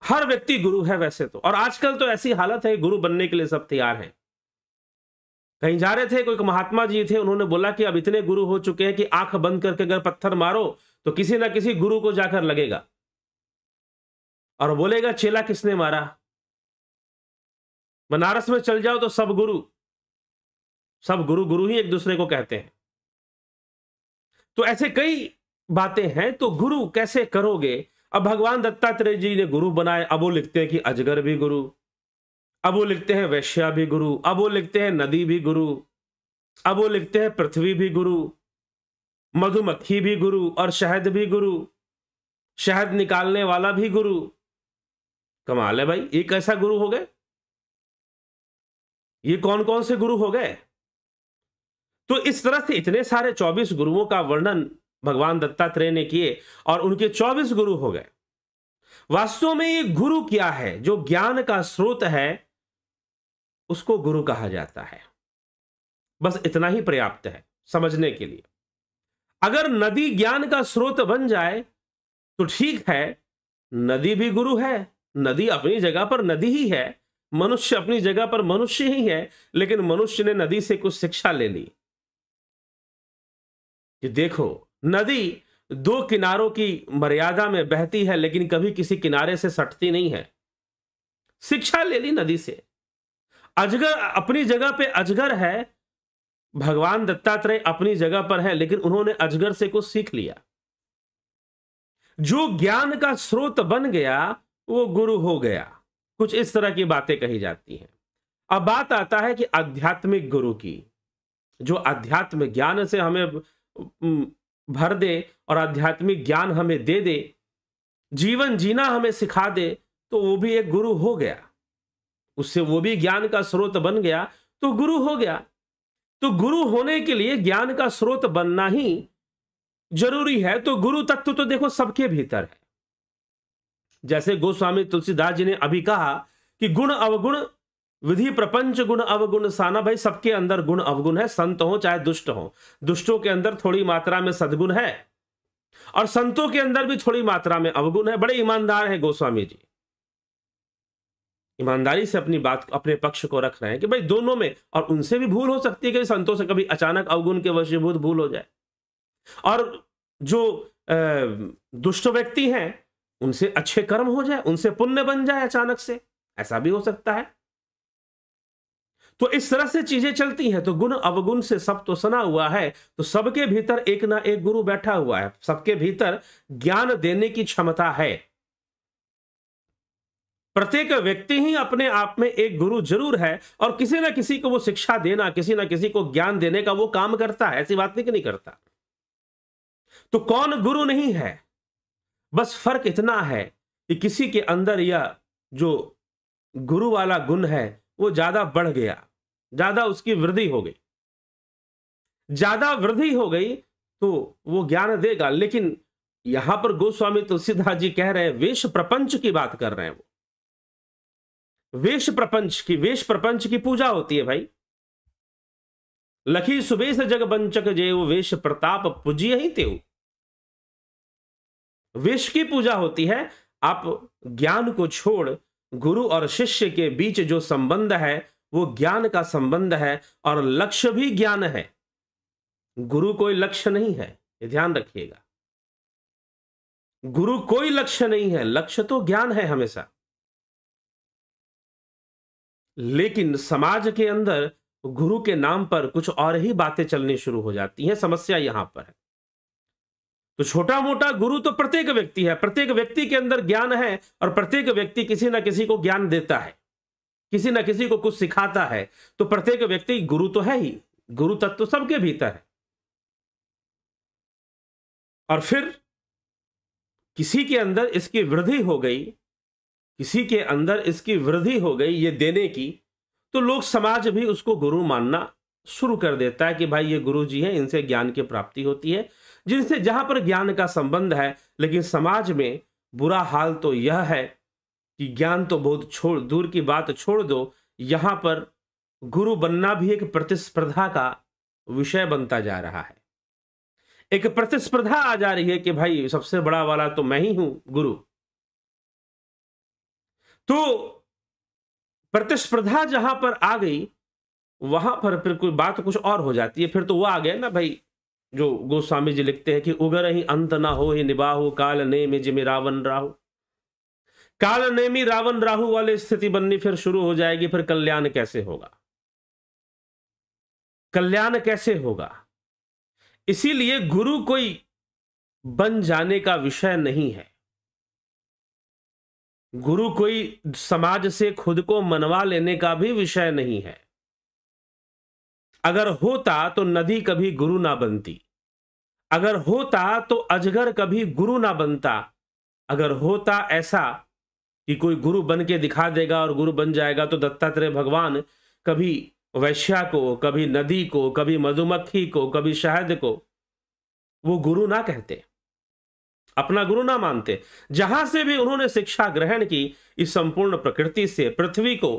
हर व्यक्ति गुरु है वैसे तो, और आजकल तो ऐसी हालत है गुरु बनने के लिए सब तैयार हैं। कहीं जा रहे थे, कोई महात्मा जी थे, उन्होंने बोला कि अब इतने गुरु हो चुके हैं कि आंख बंद करके अगर पत्थर मारो तो किसी ना किसी गुरु को जाकर लगेगा और बोलेगा चेला किसने मारा। बनारस में चल जाओ तो सब गुरु गुरु ही एक दूसरे को कहते हैं। तो ऐसे कई बातें हैं। तो गुरु कैसे करोगे। अब भगवान दत्तात्रेय जी ने गुरु बनाए, अब वो लिखते हैं कि अजगर भी गुरु, अब वो लिखते हैं वैश्या भी गुरु, अब वो लिखते हैं नदी भी गुरु, अब वो लिखते हैं पृथ्वी भी गुरु, मधुमक्खी भी गुरु और शहद भी गुरु, शहद निकालने वाला भी गुरु। कमाल है भाई, ये कैसा गुरु हो गए, ये कौन कौन से गुरु हो गए। तो इस तरह से इतने सारे 24 गुरुओं का वर्णन भगवान दत्तात्रेय ने किए और उनके 24 गुरु हो गए। वास्तव में ये गुरु क्या है, जो ज्ञान का स्रोत है उसको गुरु कहा जाता है। बस इतना ही पर्याप्त है समझने के लिए। अगर नदी ज्ञान का स्रोत बन जाए तो ठीक है, नदी भी गुरु है, नदी अपनी जगह पर नदी ही है, मनुष्य अपनी जगह पर मनुष्य ही है, लेकिन मनुष्य ने नदी से कुछ शिक्षा ले ली कि देखो, नदी दो किनारों की मर्यादा में बहती है, लेकिन कभी किसी किनारे से सटती नहीं है। शिक्षा ले ली नदी से। अजगर अपनी जगह पे अजगर है, भगवान दत्तात्रेय अपनी जगह पर है, लेकिन उन्होंने अजगर से कुछ सीख लिया। जो ज्ञान का स्रोत बन गया वो गुरु हो गया। कुछ इस तरह की बातें कही जाती हैं। अब बात आता है कि आध्यात्मिक गुरु की, जो आध्यात्म ज्ञान से हमें भर दे और आध्यात्मिक ज्ञान हमें दे दे, जीवन जीना हमें सिखा दे, तो वो भी एक गुरु हो गया। उससे वो भी ज्ञान का स्रोत बन गया, तो गुरु हो गया। तो गुरु होने के लिए ज्ञान का स्रोत बनना ही जरूरी है। तो गुरु तत्व तो देखो सबके भीतर है। जैसे गोस्वामी तुलसीदास जी ने अभी कहा कि गुण अवगुण विधि प्रपंच गुण अवगुण साना। भाई सबके अंदर गुण अवगुण है, संत हो चाहे दुष्ट हो। दुष्टों के अंदर थोड़ी मात्रा में सद्गुण है और संतों के अंदर भी थोड़ी मात्रा में अवगुण है। बड़े ईमानदार हैं गोस्वामी जी, ईमानदारी से अपनी बात, अपने पक्ष को रख रहे हैं कि भाई दोनों में, और उनसे भी भूल हो सकती है कि संतों से कभी अचानक अवगुण के वशीभूत भूल हो जाए, और जो दुष्ट व्यक्ति हैं उनसे अच्छे कर्म हो जाए, उनसे पुण्य बन जाए अचानक से, ऐसा भी हो सकता है। तो इस तरह से चीजें चलती हैं। तो गुण अवगुण से सब तो सना हुआ है। तो सबके भीतर एक ना एक गुरु बैठा हुआ है, सबके भीतर ज्ञान देने की क्षमता है। प्रत्येक व्यक्ति ही अपने आप में एक गुरु जरूर है, और किसी ना किसी को वो शिक्षा देना, किसी ना किसी को ज्ञान देने का वो काम करता है। ऐसी बात नहीं कि नहीं करता। तो कौन गुरु नहीं है, बस फर्क इतना है कि किसी के अंदर यह जो गुरु वाला गुण है वो ज्यादा बढ़ गया, ज्यादा उसकी वृद्धि हो गई, ज्यादा वृद्धि हो गई तो वो ज्ञान देगा। लेकिन यहां पर गोस्वामी तुलसीदास जी कह रहे हैं, वेश प्रपंच की बात कर रहे हैं। वो वेश प्रपंच की पूजा होती है भाई। लखी सुबेश जग बंचक जेव वेश प्रताप पूजिय ही तेऊ। वेश की पूजा होती है। आप ज्ञान को छोड़ गुरु और शिष्य के बीच जो संबंध है वो ज्ञान का संबंध है, और लक्ष्य भी ज्ञान है। गुरु कोई लक्ष्य नहीं है, ये ध्यान रखिएगा। गुरु कोई लक्ष्य नहीं है, लक्ष्य तो ज्ञान है हमेशा। लेकिन समाज के अंदर गुरु के नाम पर कुछ और ही बातें चलनी शुरू हो जाती हैं। समस्या यहां पर है। तो छोटा मोटा गुरु तो प्रत्येक व्यक्ति है, प्रत्येक व्यक्ति के अंदर ज्ञान है, और प्रत्येक व्यक्ति किसी ना किसी को ज्ञान देता है, किसी ना किसी को कुछ सिखाता है। तो प्रत्येक व्यक्ति गुरु तो है ही, गुरु तत्व सबके भीतर है। और फिर किसी के अंदर इसकी वृद्धि हो गई, किसी के अंदर इसकी वृद्धि हो गई ये देने की, तो लोग समाज भी उसको गुरु मानना शुरू कर देता है कि भाई ये गुरु जी हैं, इनसे ज्ञान की प्राप्ति होती है, जिनसे जहां पर ज्ञान का संबंध है। लेकिन समाज में बुरा हाल तो यह है कि ज्ञान तो बहुत दूर की बात छोड़ दो, यहां पर गुरु बनना भी एक प्रतिस्पर्धा का विषय बनता जा रहा है। एक प्रतिस्पर्धा आ जा रही है कि भाई सबसे बड़ा वाला तो मैं ही हूं गुरु। तो प्रतिस्पर्धा जहां पर आ गई, वहां पर फिर कोई बात कुछ और हो जाती है। फिर तो वो आ गया ना भाई, जो गोस्वामी जी लिखते हैं कि उगर ही अंत ना हो ही निबाहु काल नेमि जिमि रावण राहु। काल नेमि रावण राहु वाली स्थिति बननी फिर शुरू हो जाएगी। फिर कल्याण कैसे होगा, कल्याण कैसे होगा? इसीलिए गुरु कोई बन जाने का विषय नहीं है। गुरु कोई समाज से खुद को मनवा लेने का भी विषय नहीं है। अगर होता तो नदी कभी गुरु ना बनती, अगर होता तो अजगर कभी गुरु ना बनता, अगर होता ऐसा कि कोई गुरु बन के दिखा देगा और गुरु बन जाएगा, तो दत्तात्रेय भगवान कभी वैश्या को, कभी नदी को, कभी मधुमक्खी को, कभी शहद को वो गुरु ना कहते, अपना गुरु ना मानते। जहां से भी उन्होंने शिक्षा ग्रहण की, इस संपूर्ण प्रकृति से, पृथ्वी को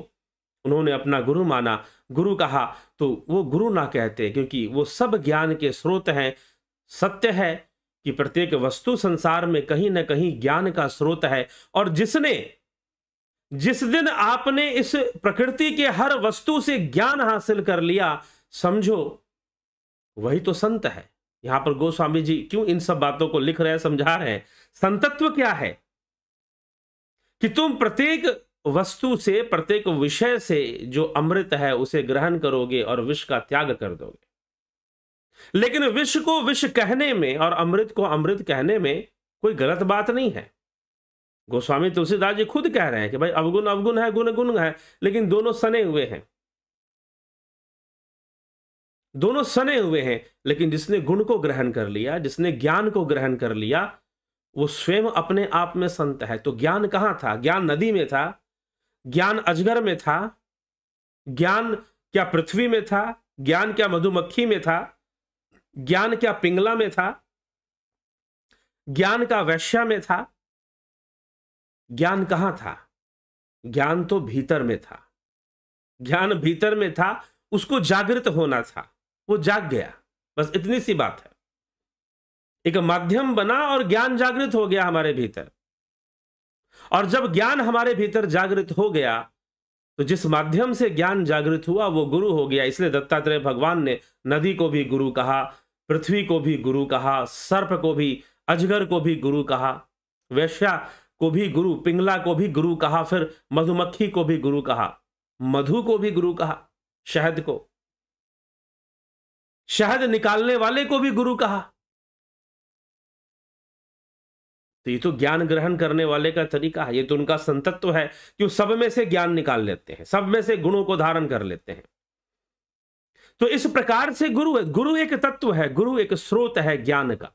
उन्होंने अपना गुरु माना, गुरु कहा, तो वो गुरु ना कहते, क्योंकि वो सब ज्ञान के स्रोत हैं। सत्य है कि प्रत्येक वस्तु संसार में कहीं ना कहीं ज्ञान का स्रोत है, और जिस दिन आपने इस प्रकृति के हर वस्तु से ज्ञान हासिल कर लिया, समझो वही तो संत है, यहां पर गोस्वामी जी क्यों इन सब बातों को लिख रहे हैं, समझा रहे हैं। संतत्व क्या है कि तुम प्रत्येक वस्तु से, प्रत्येक विषय से जो अमृत है उसे ग्रहण करोगे और विष का त्याग कर दोगे। लेकिन विष को विष कहने में और अमृत को अमृत कहने में कोई गलत बात नहीं है। गोस्वामी तुलसीदास जी खुद कह रहे हैं कि भाई अवगुण अवगुण है, गुण गुण है, लेकिन दोनों सने हुए हैं, दोनों सने हुए हैं। लेकिन जिसने गुण को ग्रहण कर लिया, जिसने ज्ञान को ग्रहण कर लिया, वो स्वयं अपने आप में संत है। तो ज्ञान कहां था? ज्ञान नदी में था, ज्ञान अजगर में था, ज्ञान क्या पृथ्वी में था, ज्ञान क्या मधुमक्खी में था, ज्ञान क्या पिंगला में था, ज्ञान का वैश्या में था। ज्ञान कहां था? ज्ञान तो भीतर में था। ज्ञान भीतर में था, उसको जागृत होना था, वो जाग गया। बस इतनी सी बात है। एक माध्यम बना और ज्ञान जागृत हो गया हमारे भीतर। और जब ज्ञान हमारे भीतर जागृत हो गया तो जिस माध्यम से ज्ञान जागृत हुआ वो गुरु हो गया। इसलिए दत्तात्रेय भगवान ने नदी को भी गुरु कहा, पृथ्वी को भी गुरु कहा, सर्प को भी, अजगर को भी गुरु कहा, वैश्या को भी गुरु, पिंगला को भी गुरु कहा, फिर मधुमक्खी को भी गुरु कहा, मधु को भी गुरु कहा, शहद को, शहद निकालने वाले को भी गुरु कहा। तो ये तो ज्ञान ग्रहण करने वाले का तरीका है, ये तो उनका संतत्व है कि वो सब में से ज्ञान निकाल लेते हैं, सब में से गुणों को धारण कर लेते हैं। तो इस प्रकार से गुरु है। गुरु एक तत्व है, गुरु एक स्रोत है ज्ञान का,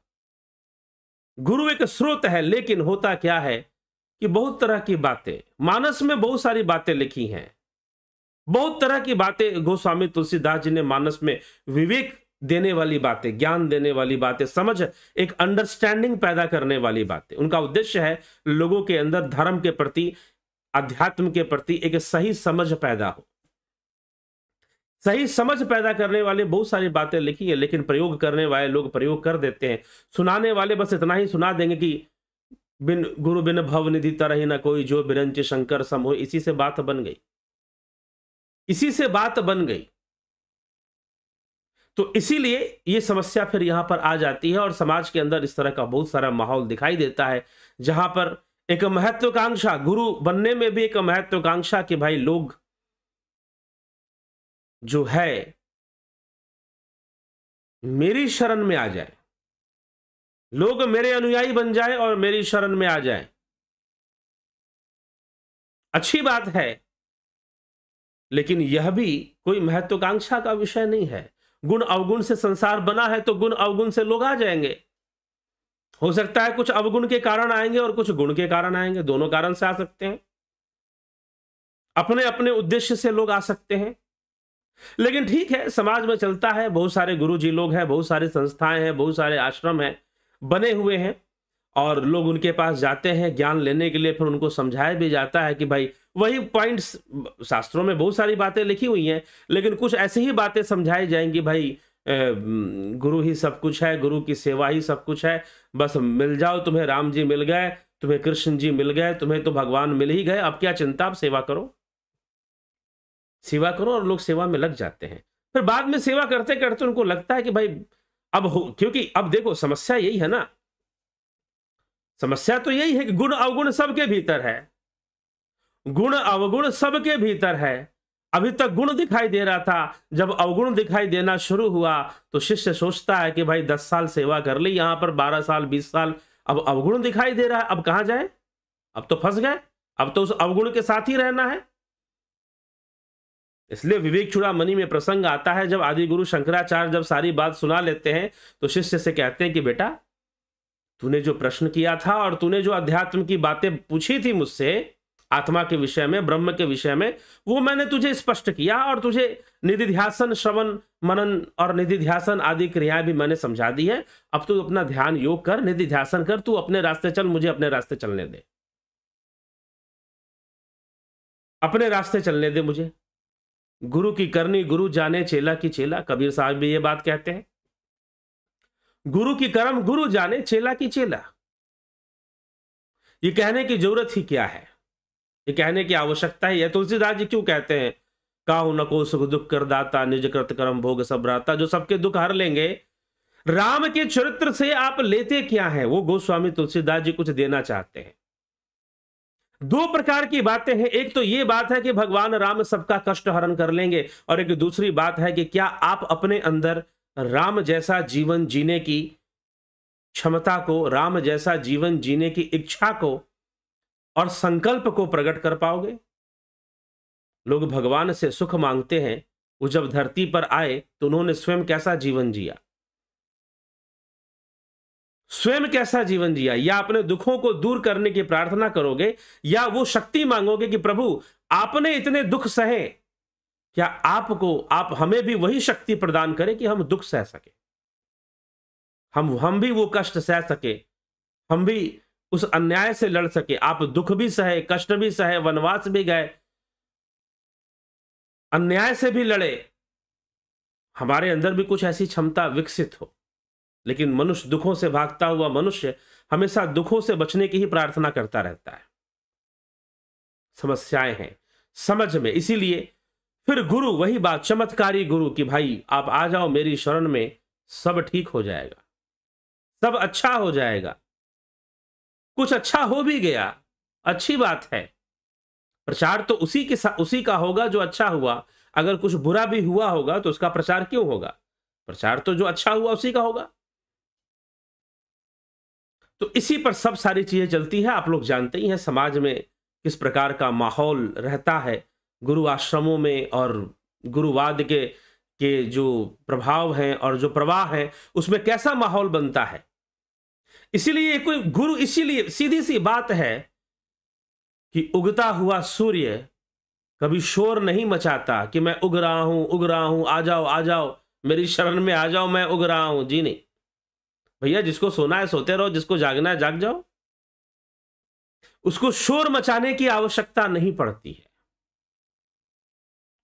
गुरु एक स्रोत है। लेकिन होता क्या है कि बहुत तरह की बातें, मानस में बहुत सारी बातें लिखी हैं, बहुत तरह की बातें गोस्वामी तुलसीदास जी ने मानस में विवेक देने वाली बातें, ज्ञान देने वाली बातें, समझ, एक अंडरस्टैंडिंग पैदा करने वाली बातें। उनका उद्देश्य है लोगों के अंदर धर्म के प्रति, अध्यात्म के प्रति एक सही समझ पैदा हो। सही समझ पैदा करने वाले बहुत सारी बातें लिखी है, लेकिन प्रयोग करने वाले लोग प्रयोग कर देते हैं। सुनाने वाले बस इतना ही सुना देंगे कि बिन गुरु बिन भव निधि तरहि न कोई, जो बिरंच शंकर सम हो। इसी से बात बन गई, इसी से बात बन गई। तो इसीलिए ये समस्या फिर यहां पर आ जाती है और समाज के अंदर इस तरह का बहुत सारा माहौल दिखाई देता है, जहां पर एक महत्वाकांक्षा, गुरु बनने में भी एक महत्वाकांक्षा कि भाई लोग जो है मेरी शरण में आ जाए, लोग मेरे अनुयायी बन जाए और मेरी शरण में आ जाए। अच्छी बात है, लेकिन यह भी कोई महत्वाकांक्षा का विषय नहीं है। गुण अवगुण से संसार बना है, तो गुण अवगुण से लोग आ जाएंगे। हो सकता है कुछ अवगुण के कारण आएंगे और कुछ गुण के कारण आएंगे, दोनों कारण से आ सकते हैं। अपने अपने उद्देश्य से लोग आ सकते हैं। लेकिन ठीक है, समाज में चलता है, बहुत सारे गुरुजी लोग हैं, बहुत सारी संस्थाएं हैं, बहुत सारे आश्रम हैं, बने हुए हैं, और लोग उनके पास जाते हैं ज्ञान लेने के लिए। फिर उनको समझाया भी जाता है कि भाई वही पॉइंट्स, शास्त्रों में बहुत सारी बातें लिखी हुई हैं, लेकिन कुछ ऐसी ही बातें समझाई जाएंगी, भाई गुरु ही सब कुछ है, गुरु की सेवा ही सब कुछ है, बस मिल जाओ, तुम्हें राम जी मिल गए, तुम्हें कृष्ण जी मिल गए, तुम्हें तो भगवान मिल ही गए, अब क्या चिंता, अब सेवा करो, सेवा करो। और लोग सेवा में लग जाते हैं। फिर बाद में सेवा करते करते उनको लगता है कि भाई अब हो, क्योंकि अब देखो समस्या यही है ना, समस्या तो यही है कि गुण अवगुण सबके भीतर है, गुण अवगुण सबके भीतर है। अभी तक गुण दिखाई दे रहा था, जब अवगुण दिखाई देना शुरू हुआ तो शिष्य सोचता है कि भाई 10 साल सेवा कर ली, यहां पर 12 साल 20 साल, अब अवगुण दिखाई दे रहा है, अब कहां जाए, अब तो फंस गए, अब तो उस अवगुण के साथ ही रहना है। इसलिए विवेक चूड़ामणि में प्रसंग आता है, जब आदि गुरु शंकराचार्य जब सारी बात सुना लेते हैं तो शिष्य से कहते हैं कि बेटा, तूने जो प्रश्न किया था और तूने जो अध्यात्म की बातें पूछी थी मुझसे, आत्मा के विषय में, ब्रह्म के विषय में, वो मैंने तुझे स्पष्ट किया और तुझे निधिध्यासन, श्रवण मनन और निधिध्यासन आदि क्रियाएं भी मैंने समझा दी है। अब तू अपना ध्यान योग कर, निधिध्यासन कर, तू अपने रास्ते चल, मुझे अपने रास्ते चलने दे, अपने रास्ते चलने दे मुझे। गुरु की करनी गुरु जाने, चेला की चेला, कबीर साहब भी ये बात कहते हैं। गुरु की कर्म गुरु जाने, चेला की चेला। ये कहने की जरूरत ही क्या है, ये कहने की आवश्यकता ही है। तुलसीदास जी क्यों कहते हैं, काहू नको सुख दुख कर दाता, निज कृत कर्म भोग सब राता। जो सबके दुख हर लेंगे, राम के चरित्र से आप लेते क्या हैं, वो गोस्वामी तुलसीदास जी कुछ देना चाहते हैं। दो प्रकार की बातें हैं, एक तो ये बात है कि भगवान राम सबका कष्ट हरण कर लेंगे, और एक दूसरी बात है कि क्या आप अपने अंदर राम जैसा जीवन जीने की क्षमता को, राम जैसा जीवन जीने की इच्छा को और संकल्प को प्रकट कर पाओगे। लोग भगवान से सुख मांगते हैं, वो जब धरती पर आए तो उन्होंने स्वयं कैसा जीवन जिया, स्वयं कैसा जीवन जिया, या अपने दुखों को दूर करने की प्रार्थना करोगे, या वो शक्ति मांगोगे कि प्रभु आपने इतने दुख सहे, क्या आप हमें भी वही शक्ति प्रदान करें कि हम दुख सह सके, हम भी वो कष्ट सह सके, हम भी उस अन्याय से लड़ सके। आप दुख भी सहे, कष्ट भी सहे, वनवास भी गए, अन्याय से भी लड़े, हमारे अंदर भी कुछ ऐसी क्षमता विकसित हो। लेकिन मनुष्य, दुखों से भागता हुआ मनुष्य हमेशा दुखों से बचने की ही प्रार्थना करता रहता है। समस्याएं हैं समझ में, इसीलिए फिर गुरु, वही बात, चमत्कारी गुरु कि भाई आप आ जाओ मेरी शरण में, सब ठीक हो जाएगा, सब अच्छा हो जाएगा। कुछ अच्छा हो भी गया, अच्छी बात है, प्रचार तो उसी का होगा जो अच्छा हुआ। अगर कुछ बुरा भी हुआ होगा तो उसका प्रचार क्यों होगा, प्रचार तो जो अच्छा हुआ उसी का होगा। तो इसी पर सब सारी चीजें चलती है। आप लोग जानते ही हैं समाज में किस प्रकार का माहौल रहता है, गुरु आश्रमों में और गुरुवाद के जो प्रभाव हैं और जो प्रवाह हैं उसमें कैसा माहौल बनता है। इसीलिए कोई गुरु, इसीलिए सीधी सी बात है कि उगता हुआ सूर्य कभी शोर नहीं मचाता कि मैं उग रहा हूं, आ जाओ मेरी शरण में आ जाओ, मैं उग रहा हूं। जी नहीं भैया, जिसको सोना है सोते रहो, जिसको जागना है जाग जाओ, उसको शोर मचाने की आवश्यकता नहीं पड़ती है,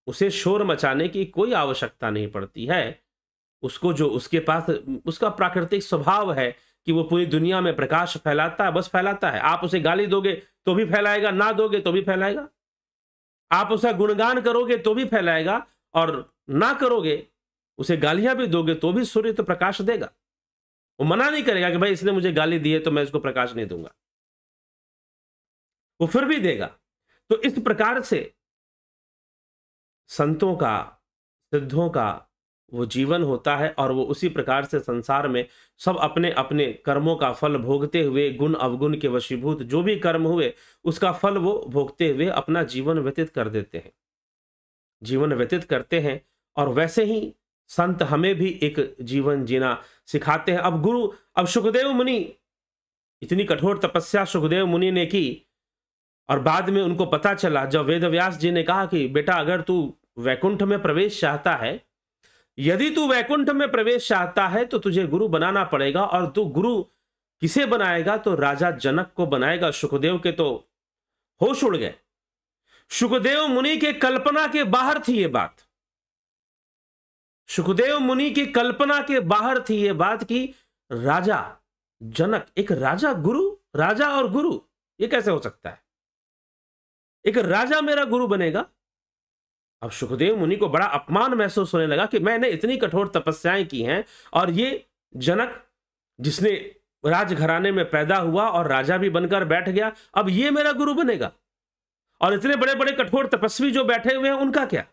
उसे शोर मचाने की कोई आवश्यकता नहीं पड़ती है। उसको जो उसके पास उसका प्राकृतिक स्वभाव है कि वो पूरी दुनिया में प्रकाश फैलाता है, बस फैलाता है। आप उसे गाली दोगे तो भी फैलाएगा, ना दोगे तो भी फैलाएगा। आप उसे गुणगान करोगे तो भी फैलाएगा, और ना करोगे, उसे गालियां भी दोगे तो भी सूर्य तो प्रकाश देगा। वो मना नहीं करेगा कि भाई इसने मुझे गाली दी है तो मैं इसको प्रकाश नहीं दूंगा, वो फिर भी देगा। तो इस प्रकार से संतों का, सिद्धों का वो जीवन होता है, और वो उसी प्रकार से संसार में सब अपने अपने कर्मों का फल भोगते हुए, गुण अवगुण के वशीभूत जो भी कर्म हुए उसका फल वो भोगते हुए अपना जीवन व्यतीत कर देते हैं, जीवन व्यतीत करते हैं। और वैसे ही संत हमें भी एक जीवन जीना सिखाते हैं। अब सुखदेव मुनि, इतनी कठोर तपस्या सुखदेव मुनि ने की, और बाद में उनको पता चला जब वेदव्यास जी ने कहा कि बेटा अगर तू वैकुंठ में प्रवेश चाहता है, यदि तू वैकुंठ में प्रवेश चाहता है तो तुझे गुरु बनाना पड़ेगा, और तू गुरु किसे बनाएगा, तो राजा जनक को बनाएगा। सुखदेव के तो होश उड़ गए, सुखदेव मुनि के कल्पना के बाहर थी ये बात, सुखदेव मुनि की कल्पना के बाहर थी ये बात कि राजा जनक, एक राजा गुरु, राजा और गुरु ये कैसे हो सकता है, एक राजा मेरा गुरु बनेगा। अब सुखदेव मुनि को बड़ा अपमान महसूस होने लगा कि मैंने इतनी कठोर तपस्याएं की हैं, और ये जनक जिसने राजघराने में पैदा हुआ और राजा भी बनकर बैठ गया, अब ये मेरा गुरु बनेगा, और इतने बड़े बड़े कठोर तपस्वी जो बैठे हुए हैं उनका क्या।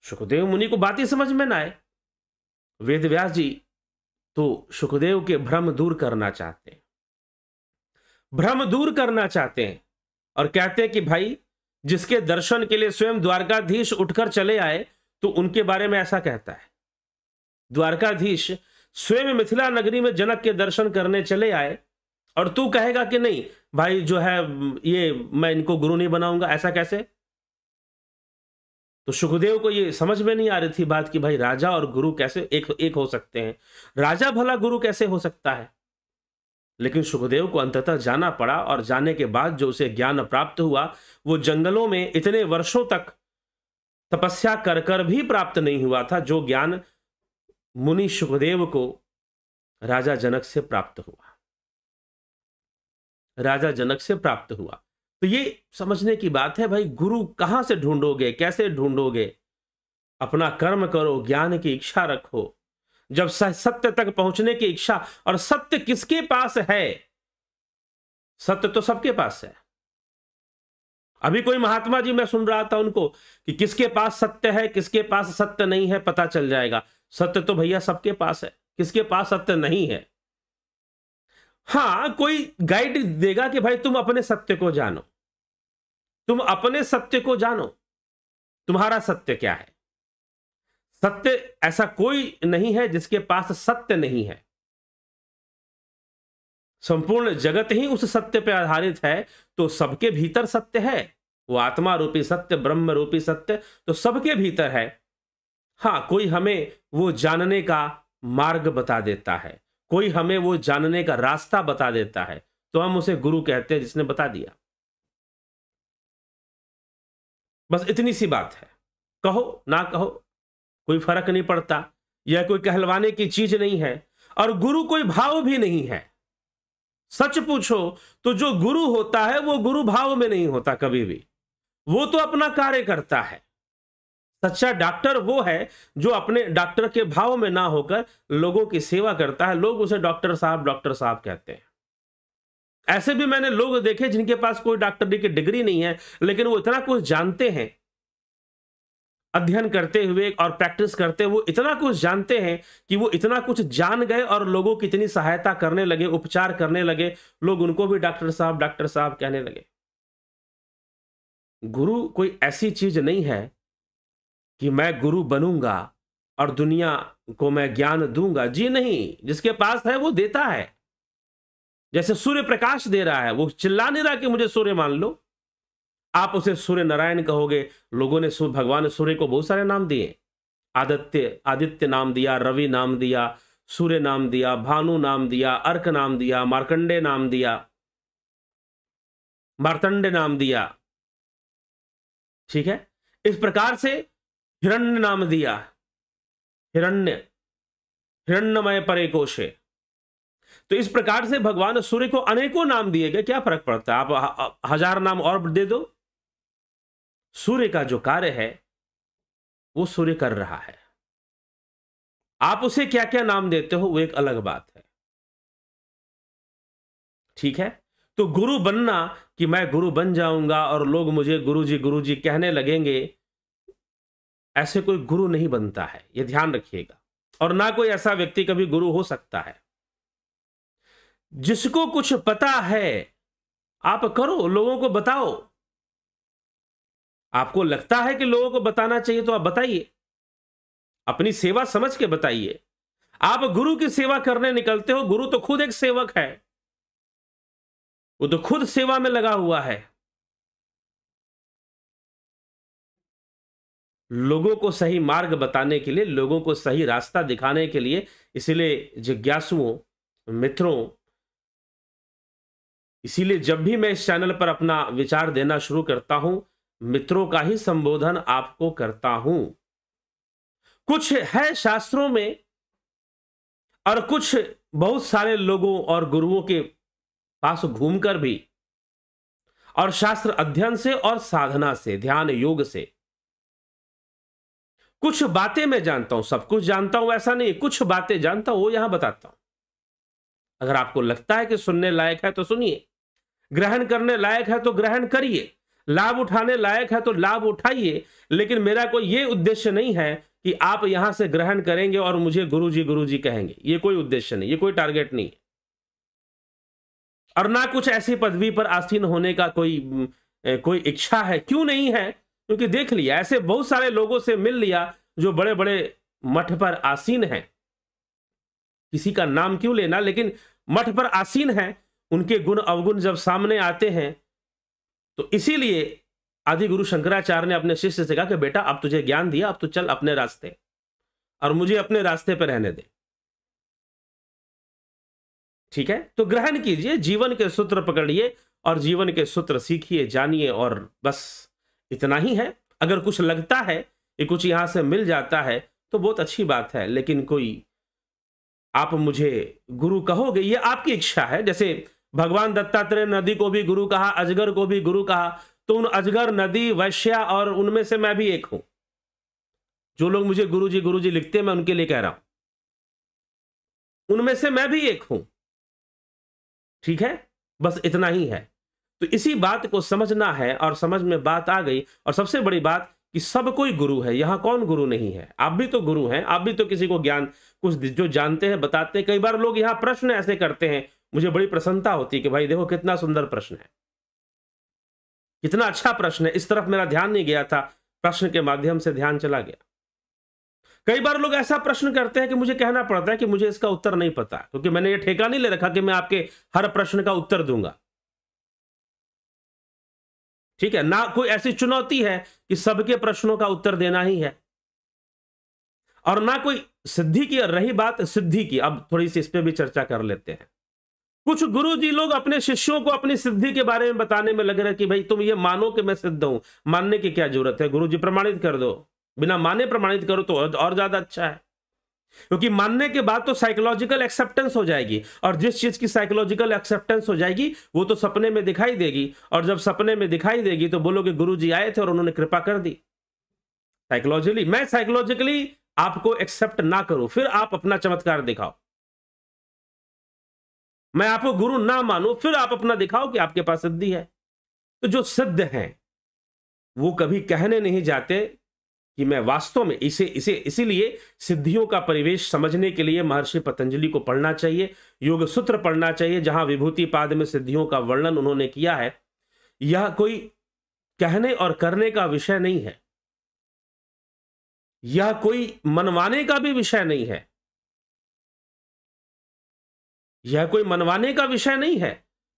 सुखदेव मुनि को बात ही समझ में ना आए। वेदव्यास जी तो सुखदेव के भ्रम दूर करना चाहते हैं, भ्रम दूर करना चाहते हैं, और कहते हैं कि भाई जिसके दर्शन के लिए स्वयं द्वारकाधीश उठकर चले आए तो उनके बारे में ऐसा कहता है। द्वारकाधीश स्वयं मिथिला नगरी में जनक के दर्शन करने चले आए, और तू कहेगा कि नहीं भाई जो है ये मैं इनको गुरु नहीं बनाऊंगा, ऐसा कैसे। तो सुखदेव को ये समझ में नहीं आ रही थी बात कि भाई राजा और गुरु कैसे एक हो सकते हैं, राजा भला गुरु कैसे हो सकता है। लेकिन सुखदेव को अंततः जाना पड़ा, और जाने के बाद जो उसे ज्ञान प्राप्त हुआ वो जंगलों में इतने वर्षों तक तपस्या कर कर भी प्राप्त नहीं हुआ था, जो ज्ञान मुनि सुखदेव को राजा जनक से प्राप्त हुआ, राजा जनक से प्राप्त हुआ। तो ये समझने की बात है भाई, गुरु कहां से ढूंढोगे, कैसे ढूंढोगे। अपना कर्म करो, ज्ञान की इच्छा रखो, जब सत्य तक पहुंचने की इच्छा, और सत्य किसके पास है? सत्य तो सबके पास है। अभी कोई महात्मा जी मैं सुन रहा था उनको कि किसके पास सत्य है, किसके पास सत्य नहीं है पता चल जाएगा। सत्य तो भैया सबके पास है, किसके पास सत्य नहीं है? हां, कोई गाइड देगा कि भाई तुम अपने सत्य को जानो, तुम अपने सत्य को जानो, तुम्हारा सत्य क्या है। सत्य ऐसा कोई नहीं है जिसके पास सत्य नहीं है। संपूर्ण जगत ही उस सत्य पर आधारित है, तो सबके भीतर सत्य है। वो आत्मा रूपी सत्य, ब्रह्म रूपी सत्य तो सबके भीतर है। हां, कोई हमें वो जानने का मार्ग बता देता है, कोई हमें वो जानने का रास्ता बता देता है, तो हम उसे गुरु कहते हैं, जिसने बता दिया। बस इतनी सी बात है। कहो ना कहो कोई फर्क नहीं पड़ता, यह कोई कहलवाने की चीज नहीं है, और गुरु कोई भाव भी नहीं है। सच पूछो तो जो गुरु होता है वो गुरु भाव में नहीं होता कभी भी, वो तो अपना कार्य करता है। सच्चा डॉक्टर वो है जो अपने डॉक्टर के भाव में ना होकर लोगों की सेवा करता है। लोग उसे डॉक्टर साहब कहते हैं। ऐसे भी मैंने लोग देखे जिनके पास कोई डॉक्टरी की डिग्री नहीं है, लेकिन वो इतना कुछ जानते हैं, अध्ययन करते हुए और प्रैक्टिस करते वो इतना कुछ जानते हैं कि वो इतना कुछ जान गए और लोगों की इतनी सहायता करने लगे, उपचार करने लगे, लोग उनको भी डॉक्टर साहब कहने लगे। गुरु कोई ऐसी चीज नहीं है कि मैं गुरु बनूंगा और दुनिया को मैं ज्ञान दूंगा। जी नहीं, जिसके पास है वो देता है। जैसे सूर्य प्रकाश दे रहा है, वो चिल्ला नहीं रहा कि मुझे सूर्य मान लो। आप उसे सूर्य नारायण कहोगे। लोगों ने भगवान सूर्य को बहुत सारे नाम दिए। आदित्य नाम दिया, रवि नाम दिया, सूर्य नाम दिया, भानु नाम दिया, अर्क नाम दिया, मार्कंडे नाम दिया, मार्तंड नाम दिया। ठीक है, इस प्रकार से हिरण्य नाम दिया, हिरण्यमय परे कोशे। तो इस प्रकार से भगवान सूर्य को अनेकों नाम दिए गए। क्या फर्क पड़ता है, आप 1000 नाम और दे दो, सूर्य का जो कार्य है वो सूर्य कर रहा है। आप उसे क्या क्या नाम देते हो वो एक अलग बात है। ठीक है, तो गुरु बनना कि मैं गुरु बन जाऊंगा और लोग मुझे गुरुजी कहने लगेंगे, ऐसे कोई गुरु नहीं बनता है, यह ध्यान रखिएगा। और ना कोई ऐसा व्यक्ति कभी गुरु हो सकता है। जिसको कुछ पता है आप करो, लोगों को बताओ। आपको लगता है कि लोगों को बताना चाहिए तो आप बताइए, अपनी सेवा समझ के बताइए। आप गुरु की सेवा करने निकलते हो, गुरु तो खुद एक सेवक है, वो तो खुद सेवा में लगा हुआ है। लोगों को सही मार्ग बताने के लिए, लोगों को सही रास्ता दिखाने के लिए। इसलिए जिज्ञासुओं, मित्रों, इसीलिए जब भी मैं इस चैनल पर अपना विचार देना शुरू करता हूं, मित्रों का ही संबोधन आपको करता हूं। कुछ है शास्त्रों में और कुछ बहुत सारे लोगों और गुरुओं के पास घूमकर भी, और शास्त्र अध्ययन से और साधना से, ध्यान योग से कुछ बातें मैं जानता हूं। सब कुछ जानता हूं ऐसा नहीं, कुछ बातें जानता हूं, वो यहां बताता हूं। अगर आपको लगता है कि सुनने लायक है तो सुनिए, ग्रहण करने लायक है तो ग्रहण करिए, लाभ उठाने लायक है तो लाभ उठाइए। लेकिन मेरा कोई ये उद्देश्य नहीं है कि आप यहां से ग्रहण करेंगे और मुझे गुरुजी कहेंगे। ये कोई उद्देश्य नहीं, ये कोई टारगेट नहीं है। और ना कुछ ऐसी पदवी पर आसीन होने का कोई इच्छा है। क्यों नहीं है? क्योंकि देख लिया, ऐसे बहुत सारे लोगों से मिल लिया जो बड़े बड़े मठ पर आसीन हैं। किसी का नाम क्यों लेना, लेकिन मठ पर आसीन हैं, उनके गुण अवगुण जब सामने आते हैं तो इसीलिए आदि गुरु शंकराचार्य ने अपने शिष्य से कहा कि बेटा अब तुझे ज्ञान दिया, अब तू चल अपने रास्ते और मुझे अपने रास्ते पर रहने दे। ठीक है, तो ग्रहण कीजिए, जीवन के सूत्र पकड़िए और जीवन के सूत्र सीखिए, जानिए, और बस इतना ही है। अगर कुछ लगता है कि कुछ यहां से मिल जाता है तो बहुत अच्छी बात है, लेकिन कोई आप मुझे गुरु कहोगे ये आपकी इच्छा है। जैसे भगवान दत्तात्रेय नदी को भी गुरु कहा, अजगर को भी गुरु कहा, तो उन अजगर, नदी, वैश्या और उनमें से मैं भी एक हूं। जो लोग मुझे गुरुजी लिखते हैं मैं उनके लिए कह रहा हूं। उनमें से मैं भी एक हूं। ठीक है, बस इतना ही है। तो इसी बात को समझना है, और समझ में बात आ गई। और सबसे बड़ी बात कि सब कोई गुरु है, यहां कौन गुरु नहीं है? आप भी तो गुरु हैं, आप भी तो किसी को ज्ञान कुछ जो जानते हैं बताते हैं। कई बार लोग यहां प्रश्न ऐसे करते हैं, मुझे बड़ी प्रसन्नता होती है कि भाई देखो कितना सुंदर प्रश्न है, कितना अच्छा प्रश्न है। इस तरफ मेरा ध्यान नहीं गया था, प्रश्न के माध्यम से ध्यान चला गया। कई बार लोग ऐसा प्रश्न करते हैं कि मुझे कहना पड़ता है कि मुझे इसका उत्तर नहीं पता, क्योंकि मैंने ये ठेका नहीं ले रखा कि मैं आपके हर प्रश्न का उत्तर दूंगा। ठीक है ना, कोई ऐसी चुनौती है कि सबके प्रश्नों का उत्तर देना ही है, और ना कोई सिद्धि की। रही बात सिद्धि की, अब थोड़ी सी इस पे भी चर्चा कर लेते हैं। कुछ गुरु जी लोग अपने शिष्यों को अपनी सिद्धि के बारे में बताने में लग रहे कि भाई तुम ये मानो कि मैं सिद्ध हूं। मानने की क्या जरूरत है, गुरु जी प्रमाणित कर दो। बिना माने प्रमाणित करो तो और ज्यादा अच्छा है, क्योंकि मानने के बाद तो साइकोलॉजिकल एक्सेप्टेंस हो जाएगी, और जिस चीज की साइकोलॉजिकल एक्सेप्टेंस हो जाएगी वो तो सपने में दिखाई देगी, और जब सपने में दिखाई देगी तो बोलोगे गुरु जी आए थे और उन्होंने कृपा कर दी। साइकोलॉजिकली, मैं साइकोलॉजिकली आपको एक्सेप्ट ना करूं, फिर आप अपना चमत्कार दिखाओ। मैं आपको गुरु ना मानूं, फिर आप अपना दिखाओ कि आपके पास सिद्धि है। तो जो सिद्ध हैं वो कभी कहने नहीं जाते कि मैं वास्तव में इसीलिए सिद्धियों का परिवेश समझने के लिए महर्षि पतंजलि को पढ़ना चाहिए, योग सूत्र पढ़ना चाहिए, जहां विभूति पाद में सिद्धियों का वर्णन उन्होंने किया है। यह कोई कहने और करने का विषय नहीं है, यह कोई मनवाने का भी विषय नहीं है, यह कोई मनवाने का विषय नहीं है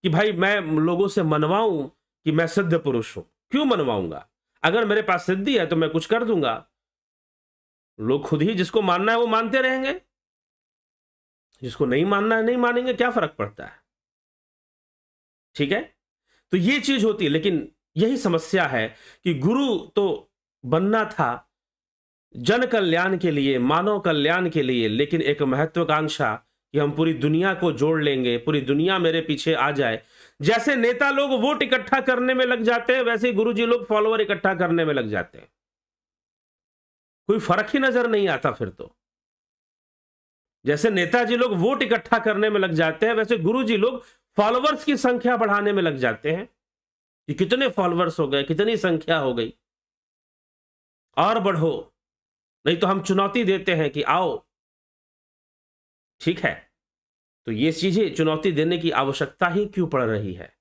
कि भाई मैं लोगों से मनवाऊं कि मैं सिद्ध पुरुष हूं। क्यों मनवाऊंगा? अगर मेरे पास सिद्धि है तो मैं कुछ कर दूंगा, लोग खुद ही जिसको मानना है वो मानते रहेंगे, जिसको नहीं मानना है नहीं मानेंगे, क्या फर्क पड़ता है? ठीक है, तो ये चीज होती है। लेकिन यही समस्या है कि गुरु तो बनना था जन कल्याण के लिए, मानव कल्याण के लिए, लेकिन एक महत्वाकांक्षा कि हम पूरी दुनिया को जोड़ लेंगे, पूरी दुनिया मेरे पीछे आ जाए। जैसे नेता लोग वोट इकट्ठा करने में लग जाते हैं, वैसे ही गुरुजी लोग फॉलोअर इकट्ठा करने में लग जाते हैं। कोई फर्क ही नजर नहीं आता फिर तो। जैसे नेताजी लोग वोट इकट्ठा करने में लग जाते हैं, वैसे गुरुजी लोग फॉलोअर्स की संख्या बढ़ाने में लग जाते हैं कि कितने फॉलोअर्स हो गए, कितनी संख्या हो गई, और बढ़ो। नहीं तो हम चुनौती देते हैं कि आओ। ठीक है, तो ये चीजें चुनौती देने की आवश्यकता ही क्यों पड़ रही है?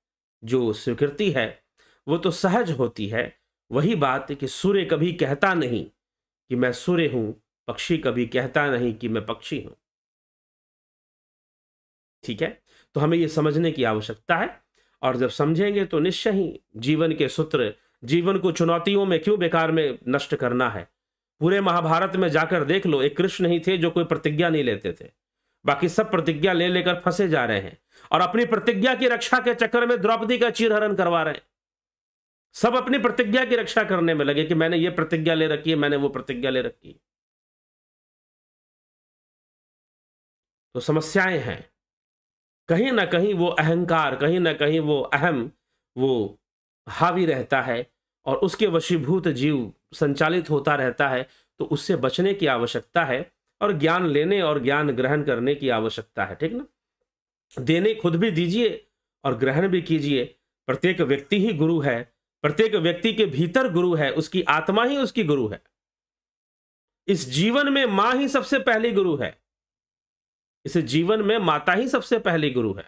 जो स्वीकृति है वो तो सहज होती है। वही बात कि सूर्य कभी कहता नहीं कि मैं सूर्य हूं, पक्षी कभी कहता नहीं कि मैं पक्षी हूं। ठीक है, तो हमें यह समझने की आवश्यकता है, और जब समझेंगे तो निश्चय ही जीवन के सूत्र, जीवन को चुनौतियों में क्यों बेकार में नष्ट करना है। पूरे महाभारत में जाकर देख लो, एक कृष्ण ही थे जो कोई प्रतिज्ञा नहीं लेते थे, बाकी सब प्रतिज्ञा ले लेकर फंसे जा रहे हैं, और अपनी प्रतिज्ञा की रक्षा के चक्कर में द्रौपदी का चीरहरण करवा रहे हैं। सब अपनी प्रतिज्ञा की रक्षा करने में लगे कि मैंने ये प्रतिज्ञा ले रखी है, मैंने वो प्रतिज्ञा ले रखी है। तो समस्याएं हैं, कहीं ना कहीं वो अहंकार, कहीं ना कहीं वो अहम, वो हावी रहता है, और उसके वशीभूत जीव संचालित होता रहता है। तो उससे बचने की आवश्यकता है, और ज्ञान लेने और ज्ञान ग्रहण करने की आवश्यकता है। ठीक ना, देने खुद भी दीजिए और ग्रहण भी कीजिए। प्रत्येक व्यक्ति ही गुरु है, प्रत्येक व्यक्ति के भीतर गुरु है, उसकी आत्मा ही उसकी गुरु है। इस जीवन में मां ही सबसे पहली गुरु है, इस जीवन में माता ही सबसे पहली गुरु है।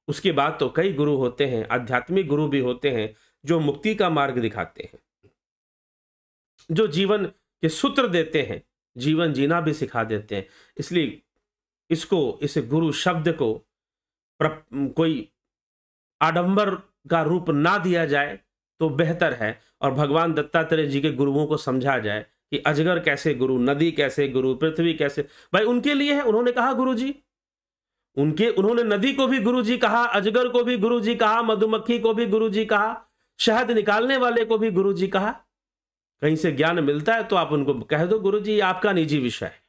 उसके बाद तो कई गुरु होते हैं, आध्यात्मिक गुरु भी होते हैं, जो मुक्ति का मार्ग दिखाते हैं, जो जीवन के सूत्र देते हैं, जीवन जीना भी सिखा देते हैं। इसलिए इस गुरु शब्द को कोई आडंबर का रूप ना दिया जाए तो बेहतर है, और भगवान दत्तात्रेय जी के गुरुओं को समझा जाए कि अजगर कैसे गुरु, नदी कैसे गुरु, पृथ्वी कैसे। भाई उनके लिए है, उन्होंने कहा गुरु जी, उन्होंने नदी को भी गुरु जी कहा, अजगर को भी गुरु जी कहा, मधुमक्खी को भी गुरु जी कहा, शहद निकालने वाले को भी गुरु जी कहा। कहीं से ज्ञान मिलता है तो आप उनको कह दो गुरु जी ये आपका निजी विषय है,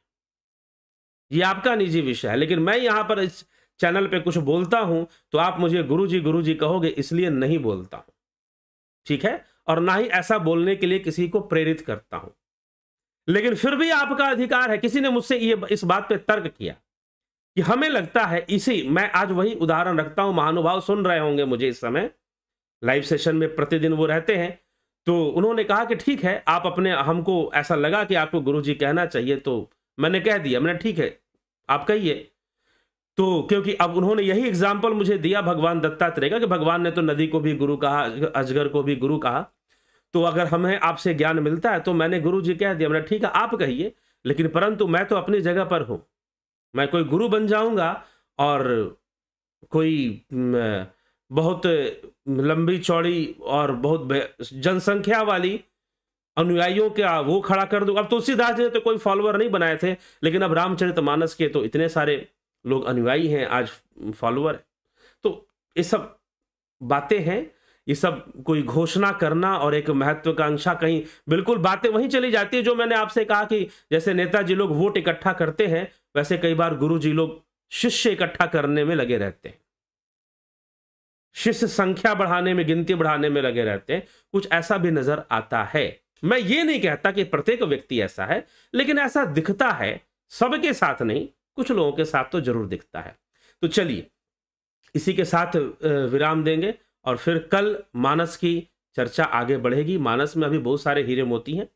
ये आपका निजी विषय है। लेकिन मैं यहां पर इस चैनल पे कुछ बोलता हूं तो आप मुझे गुरु जी कहोगे, इसलिए नहीं बोलता हूं। ठीक है, और ना ही ऐसा बोलने के लिए किसी को प्रेरित करता हूं। लेकिन फिर भी आपका अधिकार है। किसी ने मुझसे इस बात पे तर्क किया कि हमें लगता है इसी, मैं आज वही उदाहरण रखता हूं, महानुभाव सुन रहे होंगे मुझे इस समय, लाइव सेशन में प्रतिदिन वो रहते हैं, तो उन्होंने कहा कि ठीक है आप अपने, हमको ऐसा लगा कि आपको गुरुजी कहना चाहिए, तो मैंने कह दिया, मैंने ठीक है आप कहिए। तो क्योंकि अब उन्होंने यही एग्जाम्पल मुझे दिया भगवान दत्तात्रेय का, कि भगवान ने तो नदी को भी गुरु कहा, अजगर को भी गुरु कहा, तो अगर हमें आपसे ज्ञान मिलता है तो मैंने गुरुजी कह दिया, मैंने ठीक है आप कहिए, लेकिन परंतु मैं तो अपनी जगह पर हूं, मैं कोई गुरु बन जाऊंगा और कोई बहुत लंबी चौड़ी और बहुत जनसंख्या वाली अनुयायियों का वो खड़ा कर दूं। अब तुलसीदास जी ने तो कोई फॉलोअर नहीं बनाए थे, लेकिन अब रामचरितमानस के तो इतने सारे लोग अनुयायी हैं, आज फॉलोअर है। तो ये सब बातें हैं, ये सब कोई घोषणा करना और एक महत्वाकांक्षा, कहीं बिल्कुल बातें वहीं चली जाती है जो मैंने आपसे कहा कि जैसे नेताजी लोग वोट इकट्ठा करते हैं, वैसे कई बार गुरुजी लोग शिष्य इकट्ठा करने में लगे रहते हैं, शिष्य संख्या बढ़ाने में, गिनती बढ़ाने में लगे रहते हैं। कुछ ऐसा भी नजर आता है। मैं ये नहीं कहता कि प्रत्येक व्यक्ति ऐसा है, लेकिन ऐसा दिखता है, सबके साथ नहीं, कुछ लोगों के साथ तो जरूर दिखता है। तो चलिए इसी के साथ विराम देंगे और फिर कल मानस की चर्चा आगे बढ़ेगी। मानस में अभी बहुत सारे हीरे मोती हैं,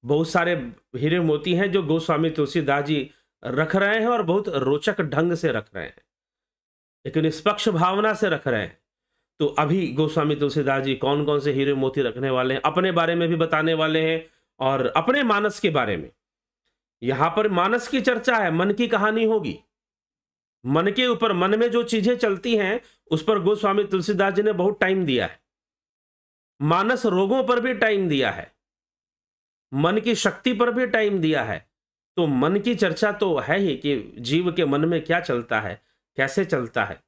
बहुत सारे हीरे मोती हैं जो गोस्वामी तुलसीदास जी रख रहे हैं और बहुत रोचक ढंग से रख रहे हैं, लेकिन निष्पक्ष भावना से रख रहे हैं। तो अभी गोस्वामी तुलसीदास जी कौन कौन से हीरे मोती रखने वाले हैं, अपने बारे में भी बताने वाले हैं और अपने मानस के बारे में। यहां पर मानस की चर्चा है, मन की कहानी होगी, मन के ऊपर, मन में जो चीजें चलती हैं उस पर गोस्वामी तुलसीदास जी ने बहुत टाइम दिया है। मानस रोगों पर भी टाइम दिया है, मन की शक्ति पर भी टाइम दिया है। तो मन की चर्चा तो है ही कि जीव के मन में क्या चलता है, कैसे चलता है,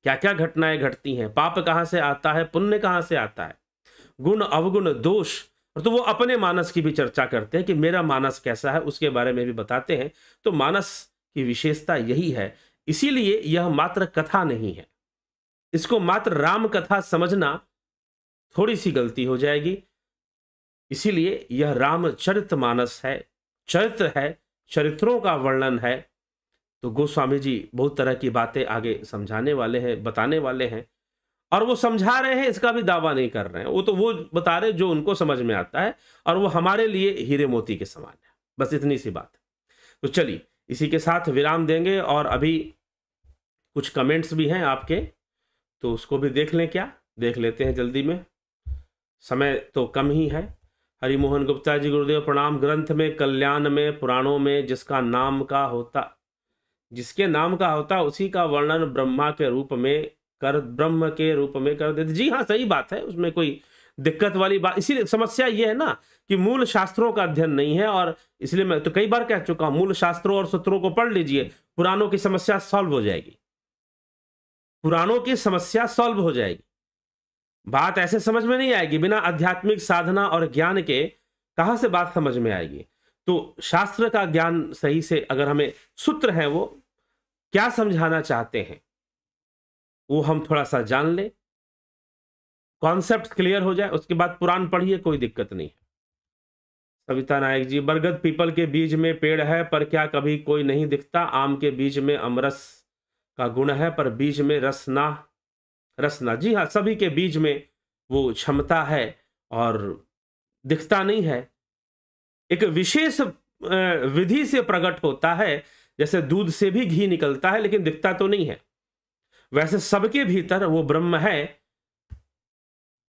क्या क्या घटनाएं घटती हैं, पाप कहां से आता है, पुण्य कहां से आता है, गुण अवगुण दोष। तो वो अपने मानस की भी चर्चा करते हैं कि मेरा मानस कैसा है, उसके बारे में भी बताते हैं। तो मानस की विशेषता यही है, इसीलिए यह मात्र कथा नहीं है, इसको मात्र राम कथा समझना थोड़ी सी गलती हो जाएगी। इसीलिए यह रामचरितमानस है, चरित्र है, चरित्रों का वर्णन है। तो गोस्वामी जी बहुत तरह की बातें आगे समझाने वाले हैं, बताने वाले हैं, और वो समझा रहे हैं, इसका भी दावा नहीं कर रहे हैं, वो तो वो बता रहे जो उनको समझ में आता है, और वो हमारे लिए हीरे मोती के समान है। बस इतनी सी बात। तो चलिए इसी के साथ विराम देंगे, और अभी कुछ कमेंट्स भी हैं आपके, तो उसको भी देख लें, क्या देख लेते हैं जल्दी में, समय तो कम ही है। हरिमोहन गुप्ता जी, गुरुदेव प्रणाम। ग्रंथ में, कल्याण में, पुराणों में जिसके नाम का होता उसी का वर्णन ब्रह्म के रूप में कर देते। जी हाँ, सही बात है, उसमें कोई दिक्कत वाली बात। इसीलिए समस्या ये है ना कि मूल शास्त्रों का अध्ययन नहीं है, और इसलिए मैं तो कई बार कह चुका हूं, मूल शास्त्रों और सूत्रों को पढ़ लीजिए, पुराणों की समस्या सॉल्व हो जाएगी, पुराणों की समस्या सॉल्व हो जाएगी। बात ऐसे समझ में नहीं आएगी, बिना आध्यात्मिक साधना और ज्ञान के कहां से बात समझ में आएगी। तो शास्त्र का ज्ञान सही से, अगर हमें सूत्र है वो क्या समझाना चाहते हैं, वो हम थोड़ा सा जान ले, कॉन्सेप्ट क्लियर हो जाए, उसके बाद पुराण पढ़िए, कोई दिक्कत नहीं है। सविता नायक जी, बरगद पीपल के बीज में पेड़ है पर क्या कभी कोई नहीं दिखता, आम के बीज में अमरस का गुण है पर बीज में रसना। जी हाँ, सभी के बीज में वो क्षमता है और दिखता नहीं है, एक विशेष विधि से प्रकट होता है। जैसे दूध से भी घी निकलता है लेकिन दिखता तो नहीं है, वैसे सबके भीतर वो ब्रह्म है,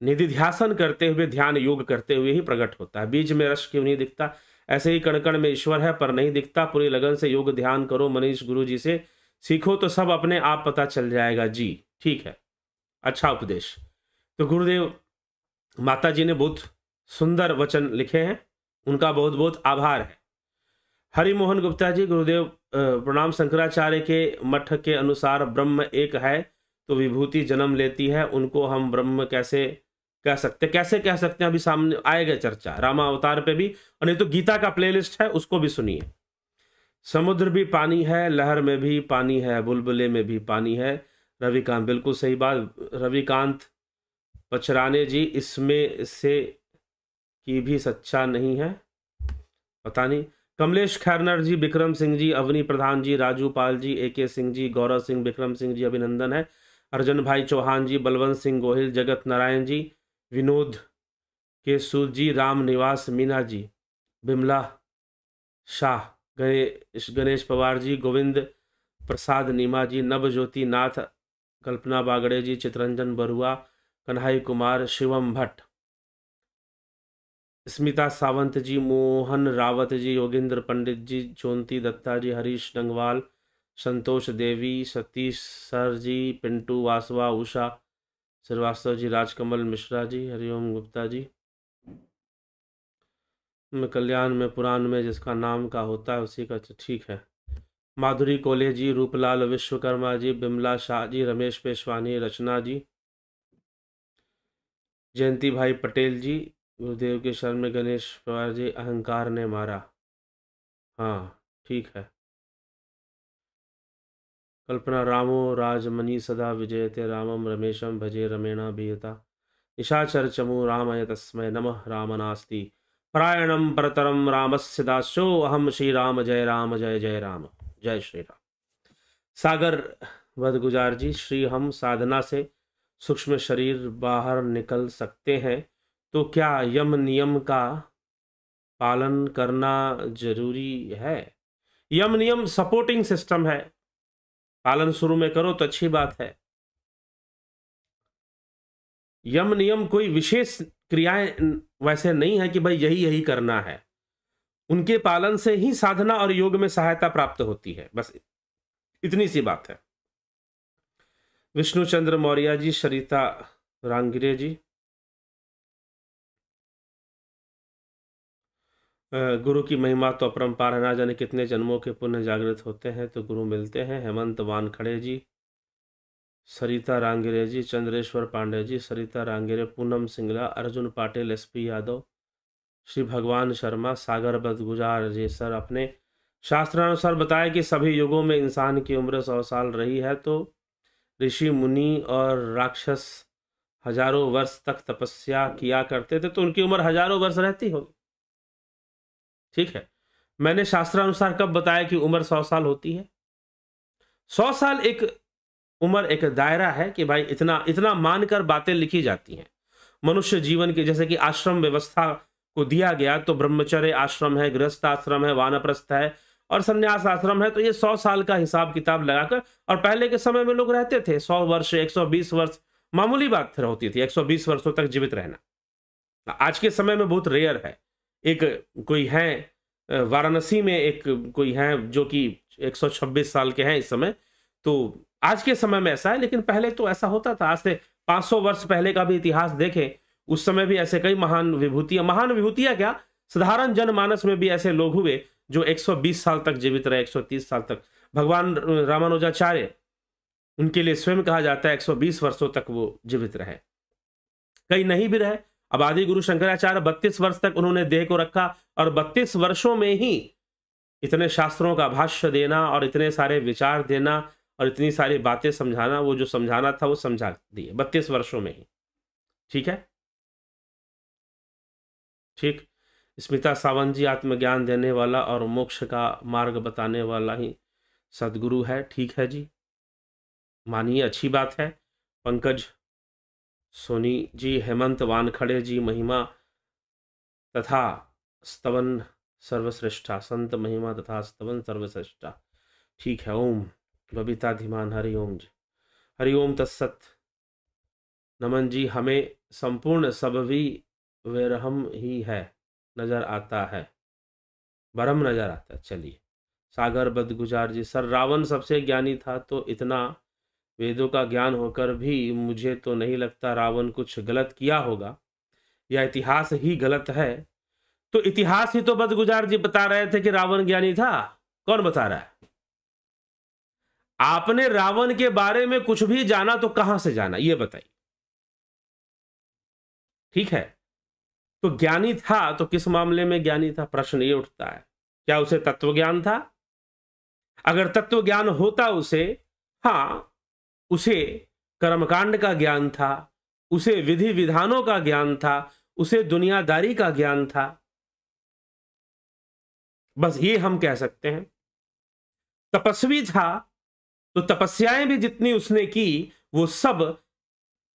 निधिध्यासन करते हुए, ध्यान योग करते हुए ही प्रकट होता है। बीज में रस क्यों नहीं दिखता, ऐसे ही कण कण में ईश्वर है पर नहीं दिखता, पूरी लगन से योग ध्यान करो, मनीष गुरु जी से सीखो तो सब अपने आप पता चल जाएगा। जी ठीक है, अच्छा उपदेश। तो गुरुदेव माता जी ने बहुत सुंदर वचन लिखे हैं, उनका बहुत बहुत आभार है। हरिमोहन गुप्ता जी, गुरुदेव प्रणाम। शंकराचार्य के मठ के अनुसार ब्रह्म एक है तो विभूति जन्म लेती है, उनको हम ब्रह्म कैसे कह सकते हैं, अभी सामने आएगा चर्चा रामावतार पे भी, और नहीं तो गीता का प्लेलिस्ट है उसको भी सुनिए। समुद्र भी पानी है, लहर में भी पानी है, बुलबुले में भी पानी है। रविकांत, बिल्कुल सही बात रविकांत पचराने जी, इसमें से की भी सच्चा नहीं है, पता नहीं। कमलेश खैरनर जी, विक्रम सिंह जी, अवनी प्रधान जी, राजू पाल जी, AK सिंह जी, गौरव सिंह, विक्रम सिंह जी अभिनंदन है। अर्जन भाई चौहान जी, बलवंत सिंह गोहिल, जगत नारायण जी, विनोद केसूद जी, राम निवास मीना जी, बिमला शाह, गणेश पवार जी, गोविंद प्रसाद नीमा जी, नवज्योति नाथ, कल्पना बागड़े जी, चितरंजन बरुआ, कन्हई कुमार, शिवम भट्ट, स्मिता सावंत जी, मोहन रावत जी, योगेंद्र पंडित जी, ज्योति दत्ता जी, हरीश डंगवाल, संतोष देवी, सतीश सर जी, पिंटू वासवा, उषा श्रीवास्तव जी, राजकमल मिश्रा जी, हरिओम गुप्ता जी। में कल्याण में पुराण में जिसका नाम का होता है उसी का, ठीक है। माधुरी कोले जी, रूपलाल विश्वकर्मा जी, बिमला शाह जी, रमेश पेशवानी, रचना जी, जयंती भाई पटेल जी, गुरुदेव के शरण में गणेश पवार जी, अहंकार ने मारा, हाँ ठीक है। कल्पना रामो राजमणि सदा विजयते रामम रमेशम भजे रमेणा भीयता निशाचर चमु रामय तस्मै नमः रामनास्ति परायणम परतरम रामस्य दास्यो अहम श्री राम जय राम जय जय राम। जय श्री राम। सागर वदगुजार जी, श्री हम साधना से सूक्ष्म शरीर बाहर निकल सकते हैं तो क्या यम नियम का पालन करना जरूरी है? यम नियम सपोर्टिंग सिस्टम है, पालन शुरू में करो तो अच्छी बात है। यम नियम कोई विशेष क्रियाएं वैसे नहीं है कि भाई यही यही करना है, उनके पालन से ही साधना और योग में सहायता प्राप्त होती है, बस इतनी सी बात है। विष्णुचंद्र मौर्य जी, सरिता रांगिरे जी, गुरु की महिमा तो अपरंपार है, ना जाने कितने जन्मों के पुण्य जागृत होते हैं तो गुरु मिलते हैं। हेमंत वानखड़े जी, सरिता रांगिरे जी, चंद्रेश्वर पांडे जी, सरिता रांगिरे, पूनम सिंगला, अर्जुन पाटिल, SP यादव, श्री भगवान शर्मा, सागर बदगुजार जी। सर, अपने शास्त्रानुसार बताया कि सभी युगों में इंसान की उम्र 100 साल रही है, तो ऋषि मुनि और राक्षस हजारों वर्ष तक तपस्या किया करते थे, तो उनकी उम्र हजारों वर्ष रहती होगी। ठीक है, मैंने शास्त्रानुसार कब बताया कि उम्र 100 साल होती है? 100 साल एक उम्र, एक दायरा है कि भाई इतना इतना मानकर बातें लिखी जाती हैं। मनुष्य जीवन के, जैसे कि आश्रम व्यवस्था को दिया गया, तो ब्रह्मचर्य आश्रम है, गृहस्थ आश्रम है, वानप्रस्थ है और संन्यास आश्रम है, तो ये 100 साल का हिसाब किताब लगाकर, और पहले के समय में लोग रहते थे 100 वर्ष, 120 वर्ष मामूली बात होती थी, 120 वर्षों तक जीवित रहना। आज के समय में बहुत रेयर है। एक कोई है वाराणसी में, एक कोई है जो कि 126 साल के हैं इस समय, तो आज के समय में ऐसा है, लेकिन पहले तो ऐसा होता था। आज से 500 वर्ष पहले का भी इतिहास देखें, उस समय भी ऐसे कई महान विभूतियां क्या, साधारण जनमानस में भी ऐसे लोग हुए जो 120 साल तक जीवित रहे, 130 साल तक। भगवान रामानुजाचार्य, उनके लिए स्वयं कहा जाता है 120 वर्षों तक वो जीवित रहे, कई नहीं भी रहे। अब आदि गुरु शंकराचार्य 32 वर्ष तक उन्होंने देह को रखा, और 32 वर्षों में ही इतने शास्त्रों का भाष्य देना और इतने सारे विचार देना और इतनी सारी बातें समझाना, वो जो समझाना था वो समझा दिए 32 वर्षों में ही। ठीक है, ठीक। स्मिता सावंत जी, आत्मज्ञान देने वाला और मोक्ष का मार्ग बताने वाला ही सदगुरु है। ठीक है जी, मानिए, अच्छी बात है। पंकज सोनी जी, हेमंत वानखड़े जी, महिमा तथा स्तवन सर्वश्रेष्ठा, संत महिमा तथा स्तवन सर्वश्रेष्ठा। ठीक है, ओम बबीता धीमान, हरि ओम जी, हरि ओम तत्सत। नमन जी, हमें संपूर्ण सबवी वेरहम ही है नजर आता है, बरहम नजर आता है। चलिए, सागर बदगुजार जी, सर रावण सबसे ज्ञानी था, तो इतना वेदों का ज्ञान होकर भी मुझे तो नहीं लगता रावण कुछ गलत किया होगा, या इतिहास ही गलत है। तो इतिहास ही तो बदगुजार जी बता रहे थे कि रावण ज्ञानी था। कौन बता रहा है? आपने रावण के बारे में कुछ भी जाना तो कहां से जाना, यह बताइए। ठीक है, तो ज्ञानी था तो किस मामले में ज्ञानी था, प्रश्न ये उठता है। क्या उसे तत्व ज्ञान था? अगर तत्व ज्ञान होता उसे, हां, उसे कर्मकांड का ज्ञान था, उसे विधि विधानों का ज्ञान था, उसे दुनियादारी का ज्ञान था, बस ये हम कह सकते हैं। तपस्वी था तो तपस्याएं भी जितनी उसने की वो सब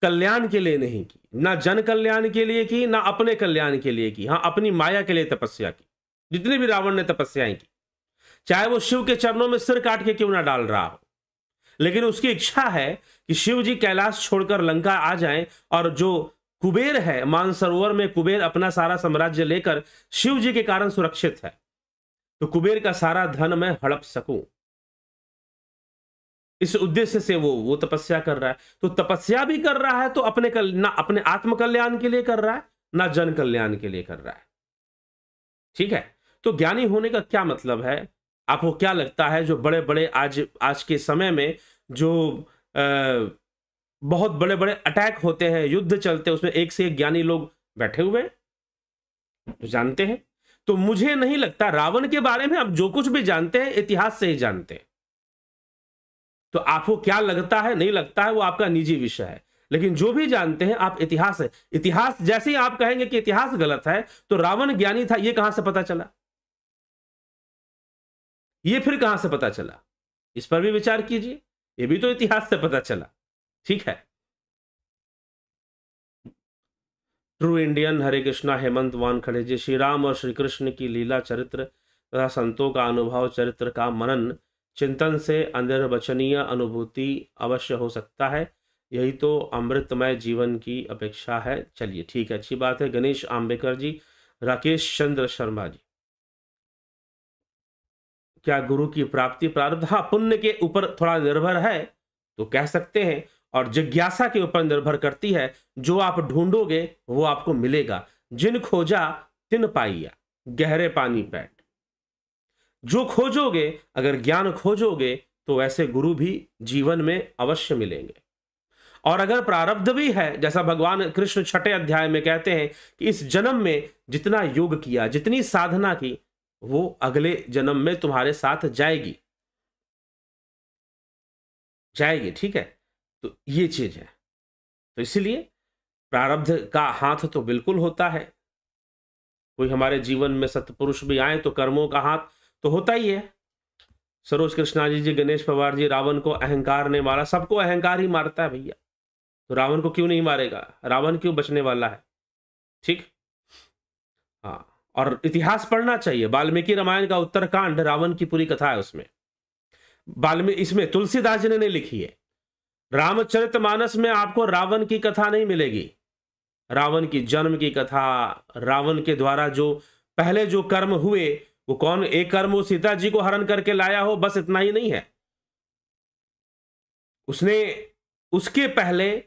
कल्याण के लिए नहीं की, ना जन कल्याण के लिए की, ना अपने कल्याण के लिए की। हाँ, अपनी माया के लिए तपस्या की। जितनी भी रावण ने तपस्याएं की, चाहे वो शिव के चरणों में सिर काट के क्यों ना डाल रहा हो, लेकिन उसकी इच्छा है कि शिव जी कैलाश छोड़कर लंका आ जाएं, और जो कुबेर है मानसरोवर में, कुबेर अपना सारा साम्राज्य लेकर शिव जी के कारण सुरक्षित है, तो कुबेर का सारा धन मैं हड़प सकूं, इस उद्देश्य से वो तपस्या कर रहा है। तो तपस्या भी कर रहा है तो ना अपने आत्म कल्याण के लिए कर रहा है, ना जन कल्याण के लिए कर रहा है। ठीक है, तो ज्ञानी होने का क्या मतलब है? आपको क्या लगता है जो बड़े बड़े आज के समय में जो बहुत बड़े बड़े अटैक होते हैं, युद्ध चलते हैं, उसमें एक से एक ज्ञानी लोग बैठे हुए हैं, तो जानते हैं। तो मुझे नहीं लगता, रावण के बारे में आप जो कुछ भी जानते हैं इतिहास से ही जानते हैं। तो आपको क्या लगता है नहीं लगता है वो आपका निजी विषय है, लेकिन जो भी जानते हैं आप इतिहास है। इतिहास जैसे ही आप कहेंगे कि इतिहास गलत है, तो रावण ज्ञानी था ये कहां से पता चला? ये फिर कहां से पता चला? इस पर भी विचार कीजिए, ये भी तो इतिहास से पता चला। ठीक है। ट्रू इंडियन हरे कृष्णा हेमंत वानखड़े जी, श्री राम और श्री कृष्ण की लीला चरित्र तथा संतों का अनुभव चरित्र का मनन चिंतन से अनिर्वचनीय अनुभूति अवश्य हो सकता है, यही तो अमृतमय जीवन की अपेक्षा है। चलिए ठीक है, अच्छी बात है। गणेश आंबेकर जी, राकेश चंद्र शर्मा जी, क्या गुरु की प्राप्ति प्रारब्ध? हाँ, पुण्य के ऊपर थोड़ा निर्भर है तो कह सकते हैं, और जिज्ञासा के ऊपर निर्भर करती है। जो आप ढूंढोगे वो आपको मिलेगा, जिन खोजा तिन पाइया, गहरे पानी पैठ। जो खोजोगे, अगर ज्ञान खोजोगे तो ऐसे गुरु भी जीवन में अवश्य मिलेंगे। और अगर प्रारब्ध भी है, जैसा भगवान कृष्ण 6 अध्याय में कहते हैं कि इस जन्म में जितना योग किया, जितनी साधना की, वो अगले जन्म में तुम्हारे साथ जाएगी। ठीक है, तो ये चीज है। तो इसलिए प्रारब्ध का हाथ तो बिल्कुल होता है। कोई हमारे जीवन में सत्पुरुष भी आए तो कर्मों का हाथ तो होता ही है। सरोज कृष्णा जी, गणेश पवार जी, रावण को अहंकार ने मारा। सबको अहंकार ही मारता है भैया, तो रावण को क्यों नहीं मारेगा? रावण क्यों बचने वाला है? ठीक। हाँ, और इतिहास पढ़ना चाहिए। वाल्मीकि रामायण का उत्तरकांड रावण की पूरी कथा है उसमें। इसमें तुलसीदास जी ने लिखी है। रामचरितमानस में आपको रावण की कथा नहीं मिलेगी। रावण की जन्म की कथा, रावण के द्वारा जो पहले जो कर्म हुए, वो कौन? एक कर्म वो सीता जी को हरण करके लाया हो, बस इतना ही नहीं है। उसने उसके पहले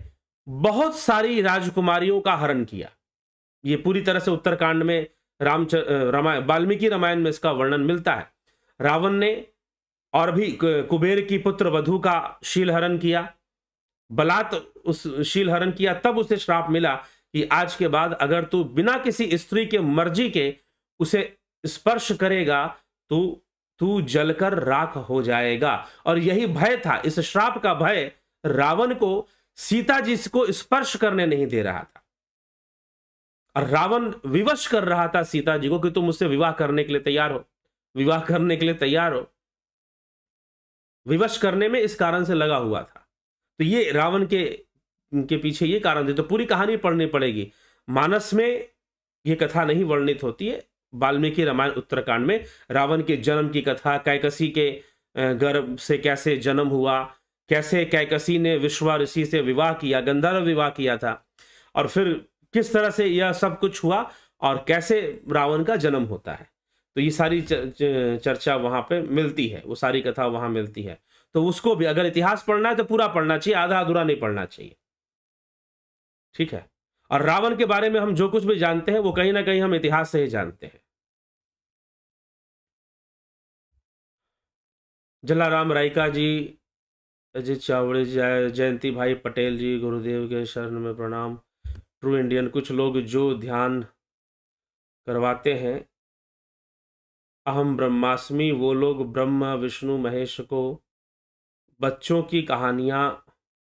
बहुत सारी राजकुमारियों का हरण किया। ये पूरी तरह से उत्तरकांड में वाल्मीकि रामायण में इसका वर्णन मिलता है। रावण ने और भी कुबेर की पुत्र वधु का शील हरण किया, बलात् उस शील हरण किया। तब उसे श्राप मिला कि आज के बाद अगर तू बिना किसी स्त्री के मर्जी के उसे स्पर्श करेगा तो तू जलकर राख हो जाएगा। और यही भय था, इस श्राप का भय रावण को सीता जी को स्पर्श करने नहीं दे रहा था। और रावण विवश कर रहा था सीता जी को कि तुम मुझसे विवाह करने के लिए तैयार हो, विवाह करने के लिए तैयार हो। विवश करने में इस कारण से लगा हुआ था। तो ये रावण के पीछे ये कारण थे। तो पूरी कहानी पढ़नी पड़ेगी। मानस में ये कथा नहीं वर्णित होती है। वाल्मीकि रामायण उत्तरकांड में रावण के जन्म की कथा, कैकसी के गर्भ से कैसे जन्म हुआ, कैसे कैकसी ने विश्वा ऋषि से विवाह किया, गंधर्व विवाह किया था, और फिर किस तरह से यह सब कुछ हुआ और कैसे रावण का जन्म होता है। तो ये सारी चर्चा वहां पे मिलती है, वो सारी कथा वहां मिलती है। तो उसको भी अगर इतिहास पढ़ना है तो पूरा पढ़ना चाहिए, आधा अधूरा नहीं पढ़ना चाहिए। ठीक है। और रावण के बारे में हम जो कुछ भी जानते हैं वो कहीं ना कहीं हम इतिहास से ही जानते हैं। जलाराम रायका जी, अजीत चावड़े, जयंती भाई पटेल जी, गुरुदेव के शरण में प्रणाम। ट्रू इंडियन, कुछ लोग जो ध्यान करवाते हैं अहम ब्रह्मास्मि, वो लोग ब्रह्मा विष्णु महेश को बच्चों की कहानियां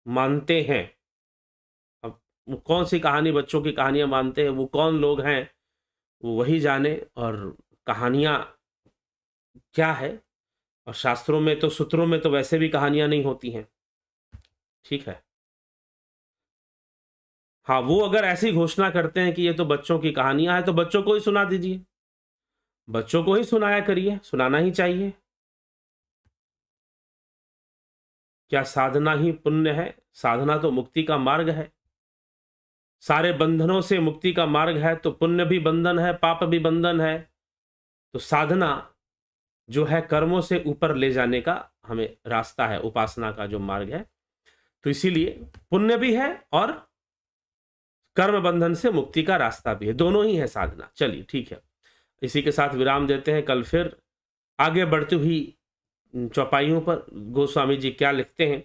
मानते हैं। अब वो कौन सी कहानी बच्चों की कहानियां मानते हैं, वो कौन लोग हैं वो वही जाने। और कहानियां क्या है। और शास्त्रों में तो, सूत्रों में तो वैसे भी कहानियां नहीं होती हैं, ठीक है। हाँ, वो अगर ऐसी घोषणा करते हैं कि ये तो बच्चों की कहानियां हैं, तो बच्चों को ही सुना दीजिए, बच्चों को ही सुनाया करिए, सुनाना ही चाहिए। क्या साधना ही पुण्य है? साधना तो मुक्ति का मार्ग है, सारे बंधनों से मुक्ति का मार्ग है, तो पुण्य भी बंधन है, पाप भी बंधन है। तो साधना जो है कर्मों से ऊपर ले जाने का हमें रास्ता है, उपासना का जो मार्ग है। तो इसीलिए पुण्य भी है और कर्म बंधन से मुक्ति का रास्ता भी है, दोनों ही है साधना। चलिए ठीक है, इसी के साथ विराम देते हैं। कल फिर आगे बढ़ती हुई चौपाइयों पर गोस्वामी जी क्या लिखते हैं,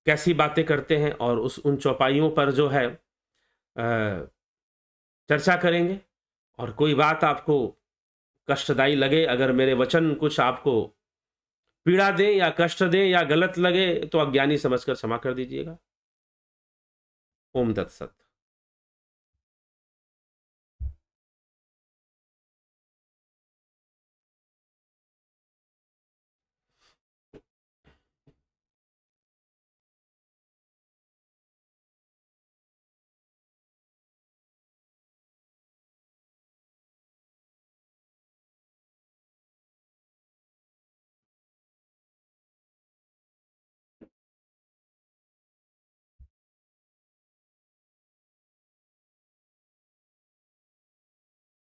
कैसी बातें करते हैं, और उन चौपाइयों पर जो है चर्चा करेंगे। और कोई बात आपको कष्टदायी लगे, अगर मेरे वचन कुछ आपको पीड़ा दे या कष्ट दे या गलत लगे, तो अज्ञानी समझकर क्षमा कर दीजिएगा। ओम तत्सत।